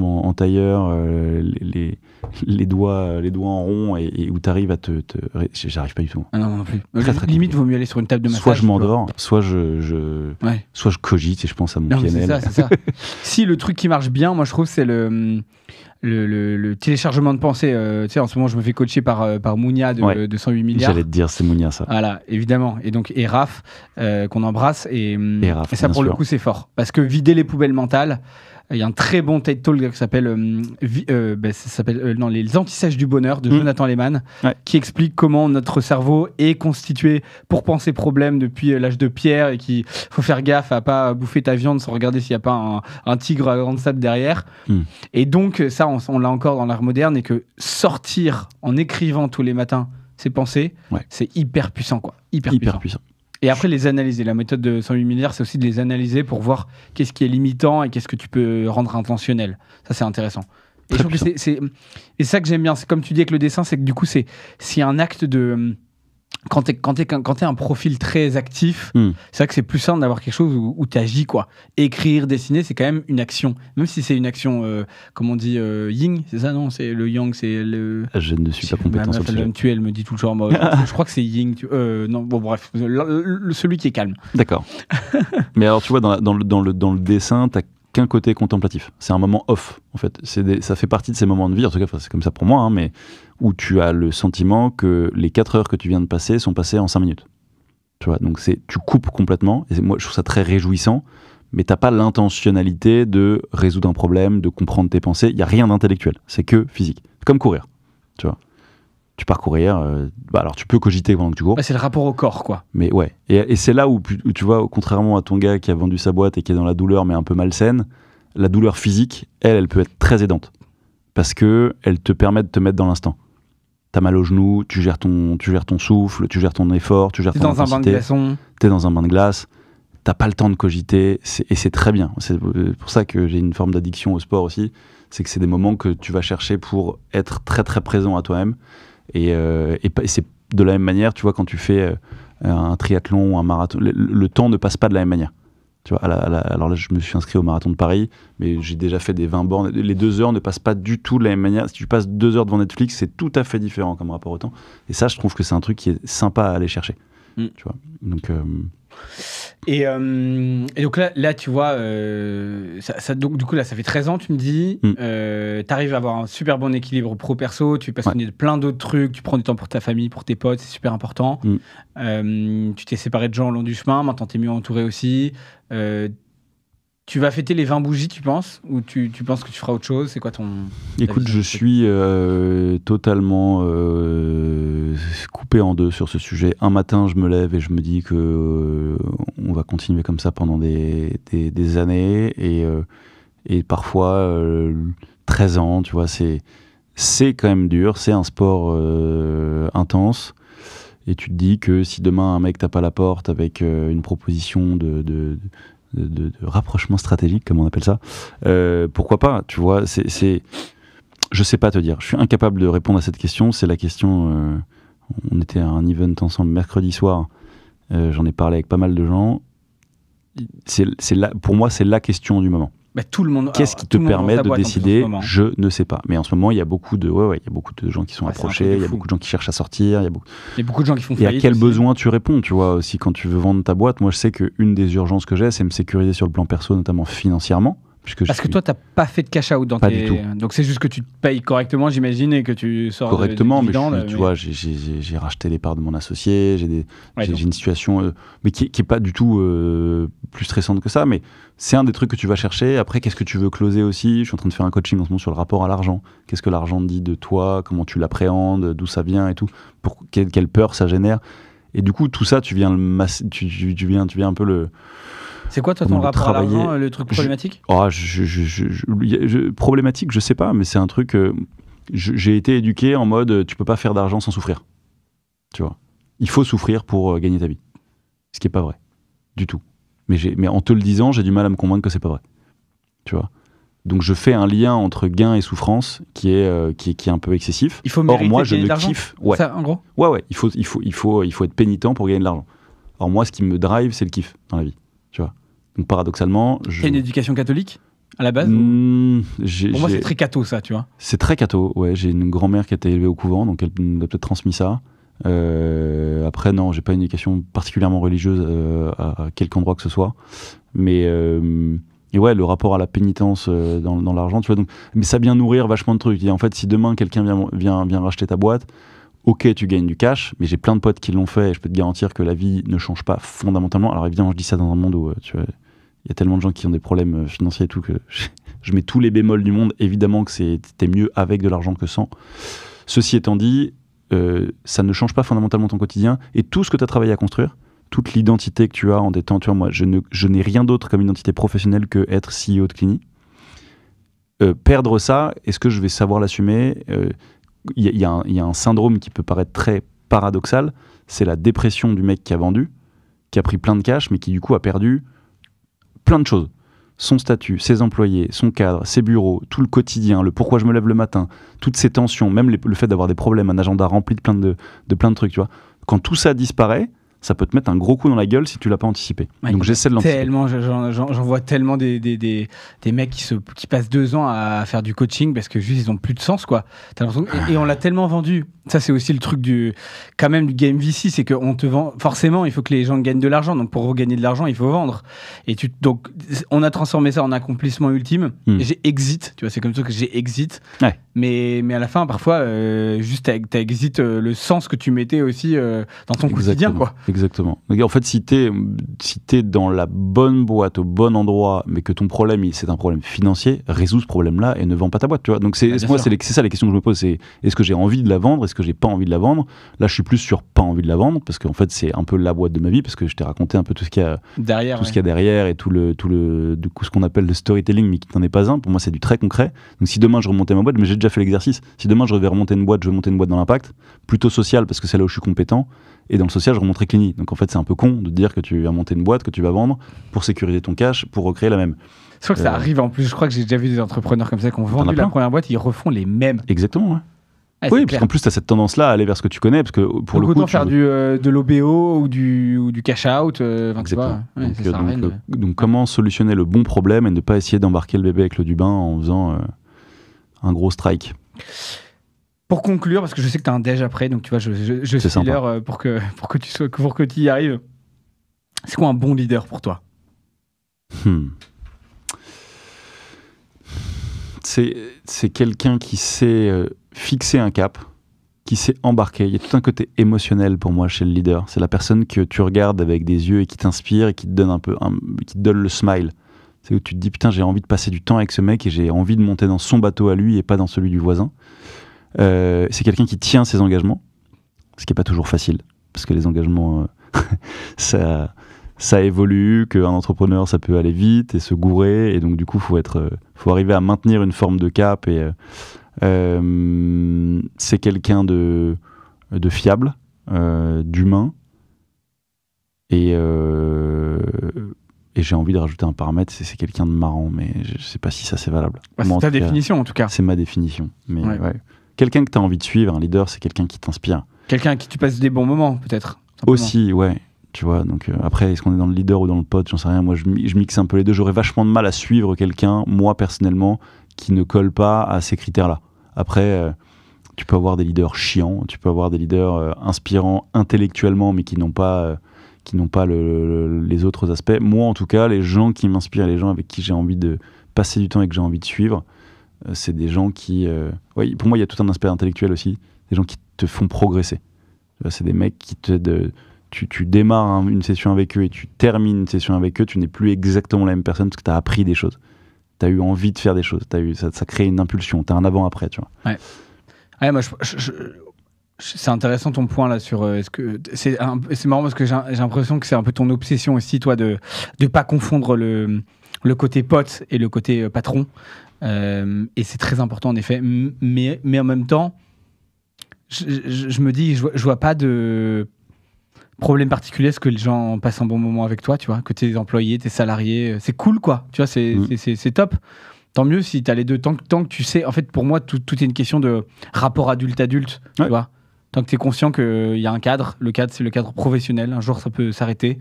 en tailleur, les doigts en rond, et où tu arrives à te... J'arrive pas du tout. Ah non plus. Très limite, vaut mieux aller sur une table de massage. Soit je m'endors, soit je cogite et je pense à mon PNL. C'est ça. Si le truc qui marche bien, moi je trouve, c'est le téléchargement de pensée. Tu sais, en ce moment, je me fais coacher par Mounia de 108 milliards. J'allais te dire, c'est Mounia, ça. Voilà, évidemment. Et Raph, qu'on embrasse. Et Raph, et ça, pour le coup, c'est fort. Parce que vider les poubelles mentales, il y a un très bon TED Talk qui s'appelle Les Antisèches du bonheur de Jonathan Lehman, qui explique comment notre cerveau est constitué pour penser problème depuis l'âge de pierre et qu'il faut faire gaffe à pas bouffer ta viande sans regarder s'il n'y a pas un tigre à grande salle derrière. Et donc, ça, on l'a encore dans l'ère moderne, et que sortir en écrivant tous les matins ses pensées, c'est hyper puissant, quoi. Hyper puissant. Et après, les analyser. La méthode de 108 milliards, c'est aussi de les analyser pour voir qu'est-ce qui est limitant et qu'est-ce que tu peux rendre intentionnel. Ça, c'est intéressant. Et je trouve que c'est ça que j'aime bien. C'est comme tu dis avec le dessin, c'est que du coup, c'est un acte de... Quand t'es un profil très actif, c'est vrai que c'est plus simple d'avoir quelque chose où t'agis, quoi. Écrire, dessiner, c'est quand même une action. Même si c'est une action, comme on dit, yin, c'est ça, non? C'est le yang, c'est le... Je ne suis pas compétent sur le sujet. Elle me dit tout le temps, je crois que c'est yin. Non, bon, bref, celui qui est calme. D'accord. Mais alors, tu vois, dans le dessin, t'as qu'un côté contemplatif. C'est un moment off, en fait. Ça fait partie de ces moments de vie, en tout cas, c'est comme ça pour moi, hein, mais où tu as le sentiment que les 4 heures que tu viens de passer sont passées en 5 minutes. Tu vois, donc tu coupes complètement, et moi, je trouve ça très réjouissant, mais t'as pas l'intentionnalité de résoudre un problème, de comprendre tes pensées. Il n'y a rien d'intellectuel, c'est que physique. C'est comme courir, tu vois. Tu pars courir, alors tu peux cogiter pendant que tu cours. C'est le rapport au corps, quoi. Mais ouais, et c'est là où tu vois, contrairement à ton gars qui a vendu sa boîte et qui est dans la douleur mais un peu malsaine, la douleur physique, elle peut être très aidante. Parce que elle te permet de te mettre dans l'instant. T'as mal au genou, tu gères ton souffle, tu gères ton effort, tu gères ton intensité. T'es dans un bain de glace, t'as pas le temps de cogiter, et c'est très bien. C'est pour ça que j'ai une forme d'addiction au sport aussi, c'est que c'est des moments que tu vas chercher pour être très très présent à toi-même. Et c'est de la même manière, tu vois, quand tu fais un triathlon ou un marathon, le temps ne passe pas de la même manière. Tu vois, alors là, je me suis inscrit au marathon de Paris, mais j'ai déjà fait des 20 bornes. Les 2 heures ne passent pas du tout de la même manière. Si tu passes 2 heures devant Netflix, c'est tout à fait différent comme rapport au temps. Et ça, je trouve que c'est un truc qui est sympa à aller chercher. Tu vois, donc... Et donc là, tu vois, donc, du coup, là, ça fait 13 ans, tu me dis, tu arrives à avoir un super bon équilibre pro-perso, tu es passionné de plein d'autres trucs, tu prends du temps pour ta famille, pour tes potes, c'est super important. Tu t'es séparé de gens au long du chemin, maintenant tu es mieux entouré aussi. Tu vas fêter les 20 bougies, tu penses? Ou tu penses que tu feras autre chose? C'est quoi ton... Écoute, je suis totalement coupé en deux sur ce sujet. Un matin, je me lève et je me dis que on va continuer comme ça pendant des années. Et parfois, 13 ans, tu vois, c'est quand même dur. C'est un sport intense. Et tu te dis que si demain, un mec tape à la porte avec une proposition de rapprochement stratégique, comme on appelle ça, pourquoi pas, tu vois, je sais pas te dire, je suis incapable de répondre à cette question. C'est la question, on était à un event ensemble mercredi soir, j'en ai parlé avec pas mal de gens, pour moi c'est la question du moment. Bah, tout le monde. Qu'est-ce qui te permet de décider? Je ne sais pas. Mais en ce moment, il y a beaucoup de, il y a beaucoup de gens qui sont approchés, il y a beaucoup de gens qui cherchent à sortir, il y a beaucoup de gens qui font faillite. Et à quel besoin tu réponds, tu vois, aussi quand tu veux vendre ta boîte. Moi, je sais qu'une des urgences que j'ai, c'est me sécuriser sur le plan perso, notamment financièrement. Parce que toi, tu n'as pas fait de cash out dans pas du tout. Donc c'est juste que tu te payes correctement, j'imagine, et que tu sors correctement, de dividendes, mais tu vois, j'ai racheté les parts de mon associé, j'ai une situation mais qui est pas du tout plus stressante que ça, mais c'est un des trucs que tu vas chercher. Après, qu'est-ce que tu veux closer aussi? Je suis en train de faire un coaching en ce moment sur le rapport à l'argent. Qu'est-ce que l'argent dit de toi? Comment tu l'appréhendes? D'où ça vient et tout? Quelle peur ça génère? Et du coup, tout ça, tu viens un peu le... C'est quoi toi ton rapport à l'argent, le truc problématique? Problématique, je sais pas, mais c'est un truc... j'ai été éduqué en mode, tu peux pas faire d'argent sans souffrir. Tu vois. Il faut souffrir pour gagner ta vie. Ce qui est pas vrai. Du tout. Mais en te le disant, j'ai du mal à me convaincre que c'est pas vrai. Tu vois. Donc je fais un lien entre gain et souffrance qui est un peu excessif. Il faut mériter. Or moi je ne kiffe. Ouais. Ça, en gros. Ouais. Il faut être pénitent pour gagner de l'argent. Or moi, ce qui me drive, c'est le kiff dans la vie. Tu vois. Donc paradoxalement, T'as une éducation catholique à la base? Pour moi, c'est très catho, ça, tu vois. C'est très catho. Ouais, j'ai une grand-mère qui a été élevée au couvent, donc elle nous a peut-être transmis ça. Après, non, j'ai pas une éducation particulièrement religieuse à quelque endroit que ce soit. Mais et ouais, le rapport à la pénitence dans l'argent, tu vois. Donc, mais ça vient nourrir vachement de trucs. Et en fait, si demain quelqu'un vient racheter ta boîte, ok, tu gagnes du cash, mais j'ai plein de potes qui l'ont fait et je peux te garantir que la vie ne change pas fondamentalement. Alors évidemment, je dis ça dans un monde où tu vois, il y a tellement de gens qui ont des problèmes financiers et tout que je mets tous les bémols du monde. Évidemment que t'es mieux avec de l'argent que sans. Ceci étant dit, ça ne change pas fondamentalement ton quotidien et tout ce que tu as travaillé à construire, toute l'identité que tu as en des temps, tu vois, moi, je n'ai rien d'autre comme identité professionnelle que être CEO de Clini. Perdre ça, est-ce que je vais savoir l'assumer? Il y a un syndrome qui peut paraître très paradoxal, c'est la dépression du mec qui a vendu, qui a pris plein de cash, mais qui du coup a perdu plein de choses. Son statut, ses employés, son cadre, ses bureaux, tout le quotidien, le pourquoi je me lève le matin, toutes ces tensions, même le fait d'avoir des problèmes, un agenda rempli de plein de trucs, tu vois. Quand tout ça disparaît, ça peut te mettre un gros coup dans la gueule si tu l'as pas anticipé. Ouais, donc j'essaie de l'anticiper. J'en vois tellement des mecs qui passent 2 ans à faire du coaching parce que juste ils ont plus de sens, quoi. Et on l'a tellement vendu. Ça, c'est aussi le truc du game VC, c'est qu'on te vend. Forcément, il faut que les gens gagnent de l'argent. Donc pour regagner de l'argent, il faut vendre. Donc on a transformé ça en accomplissement ultime. Et j'ai exit. Tu vois, c'est comme ça que j'ai exit. Ouais. Mais à la fin, parfois, juste t'as exit le sens que tu mettais aussi dans ton quotidien, quoi. Exactement. Donc, en fait, si t'es dans la bonne boîte, au bon endroit, mais que ton problème, c'est un problème financier, résous ce problème-là et ne vends pas ta boîte, tu vois. Donc c'est ça les questions que je me pose, c'est est-ce que j'ai envie de la vendre, est-ce que j'ai pas envie de la vendre? Là, je suis plus sur pas envie de la vendre, parce qu'en fait, c'est un peu la boîte de ma vie, parce que je t'ai raconté un peu tout ce qu'il y a derrière, ce qu'il y a derrière et tout du coup, ce qu'on appelle le storytelling, mais qui n'en est pas un. Pour moi, c'est du très concret. Donc si demain je remontais ma boîte, mais j'ai déjà fait l'exercice. Si demain je vais remonter une boîte, je vais monter une boîte dans l'impact, plutôt social, parce que c'est là où je suis compétent. Et dans le social, je remonterai Clini. Donc en fait, c'est un peu con de te dire que tu vas monter une boîte, que tu vas vendre pour sécuriser ton cash, pour recréer la même. Je crois que ça arrive en plus. Je crois que j'ai déjà vu des entrepreneurs comme ça qui ont vendu la première boîte, ils refont les mêmes. Exactement, ouais. Ah, oui, parce qu'en plus, tu as cette tendance-là à aller vers ce que tu connais, parce que pour le coup... Autant faire de l'OBO ou du cash-out. Donc comment solutionner le bon problème et ne pas essayer d'embarquer le bébé avec l'eau du bain en faisant un gros strike. Pour conclure, parce que je sais que tu as un déj après, donc tu vois, je suis l'heure pour que tu y arrives. C'est quoi un bon leader pour toi? C'est quelqu'un qui sait fixer un cap, qui sait embarquer. Il y a tout un côté émotionnel pour moi chez le leader. C'est la personne que tu regardes avec des yeux et qui t'inspire et qui te donne qui te donne le smile. C'est où tu te dis putain, j'ai envie de passer du temps avec ce mec et j'ai envie de monter dans son bateau à lui et pas dans celui du voisin. C'est quelqu'un qui tient ses engagements, ce qui n'est pas toujours facile, parce que les engagements, ça évolue, qu'un entrepreneur, ça peut aller vite et se gourer, et donc du coup, faut arriver à maintenir une forme de cap, et c'est quelqu'un de fiable, d'humain, et j'ai envie de rajouter un paramètre, c'est quelqu'un de marrant, mais je sais pas si ça c'est valable. Bah, c'est ta définition en tout cas. C'est ma définition. Mais ouais. Quelqu'un que tu as envie de suivre, un leader, c'est quelqu'un qui t'inspire. Quelqu'un à qui tu passes des bons moments, peut-être. Simplement. Aussi, ouais. Tu vois, donc après, est-ce qu'on est dans le leader ou dans le pote, j'en sais rien. Moi, je mixe un peu les deux. J'aurais vachement de mal à suivre quelqu'un, moi personnellement, qui ne colle pas à ces critères-là. Après, tu peux avoir des leaders chiants, tu peux avoir des leaders inspirants intellectuellement, mais qui n'ont pas les autres aspects. Moi, en tout cas, les gens qui m'inspirent, les gens avec qui j'ai envie de passer du temps et que j'ai envie de suivre, c'est des gens qui... ouais, pour moi, il y a tout un aspect intellectuel aussi. Des gens qui te font progresser. C'est des mecs qui t'aident... Tu démarres une session avec eux et tu termines une session avec eux, tu n'es plus exactement la même personne parce que tu as appris des choses. Tu as eu envie de faire des choses. Ça crée une impulsion. Tu as un avant-après, tu vois. Ouais. Ouais, moi, c'est intéressant ton point là sur est-ce que c'est marrant parce que j'ai l'impression que c'est un peu ton obsession aussi, toi, de pas confondre le côté pote et le côté patron. Et c'est très important en effet. Mais en même temps, je me dis, je vois pas de problème particulier à ce que les gens passent un bon moment avec toi, tu vois, que tes employés, tes salariés, c'est cool quoi, tu vois, c'est top. Tant mieux si t'as les deux, tant que tu sais, en fait pour moi tout est une question de rapport adulte-adulte, tu vois. Tant que t'es conscient qu'il y a un cadre, le cadre c'est le cadre professionnel, un jour ça peut s'arrêter.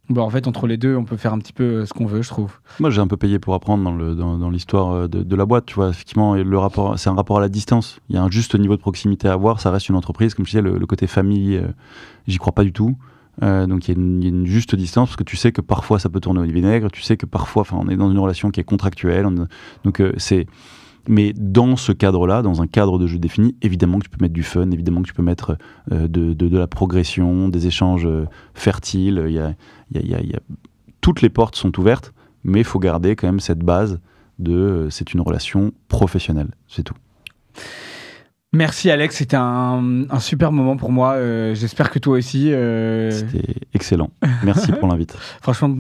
Bon, en fait, entre les deux, on peut faire un petit peu ce qu'on veut, je trouve. Moi, j'ai un peu payé pour apprendre dans l'histoire de la boîte, tu vois. Effectivement, c'est un rapport à la distance. Il y a un juste niveau de proximité à avoir. Ça reste une entreprise. Comme je disais, le côté famille, j'y crois pas du tout. Donc, il y a une juste distance parce que tu sais que parfois, ça peut tourner au vinaigre. Tu sais que parfois, on est dans une relation qui est contractuelle. Donc, mais dans ce cadre-là, dans un cadre de jeu défini, évidemment que tu peux mettre du fun, évidemment que tu peux mettre de la progression, des échanges fertiles. Toutes les portes sont ouvertes, mais il faut garder quand même cette base c'est une relation professionnelle, c'est tout. Merci Alex, c'était un super moment pour moi. J'espère que toi aussi. C'était excellent. Merci pour l'invite. Franchement,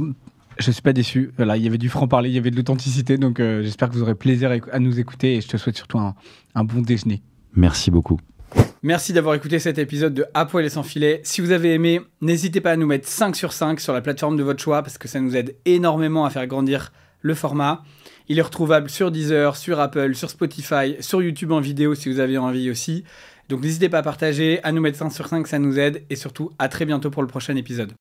je suis pas déçu. Voilà, il y avait du franc-parler, il y avait de l'authenticité, donc j'espère que vous aurez plaisir à nous écouter et je te souhaite surtout un bon déjeuner. Merci beaucoup. Merci d'avoir écouté cet épisode de À poil et sans filet. Si vous avez aimé, n'hésitez pas à nous mettre 5 sur 5 sur la plateforme de votre choix parce que ça nous aide énormément à faire grandir le format. Il est retrouvable sur Deezer, sur Apple, sur Spotify, sur YouTube en vidéo si vous avez envie aussi. Donc n'hésitez pas à partager, à nous mettre 5 sur 5, ça nous aide et surtout à très bientôt pour le prochain épisode.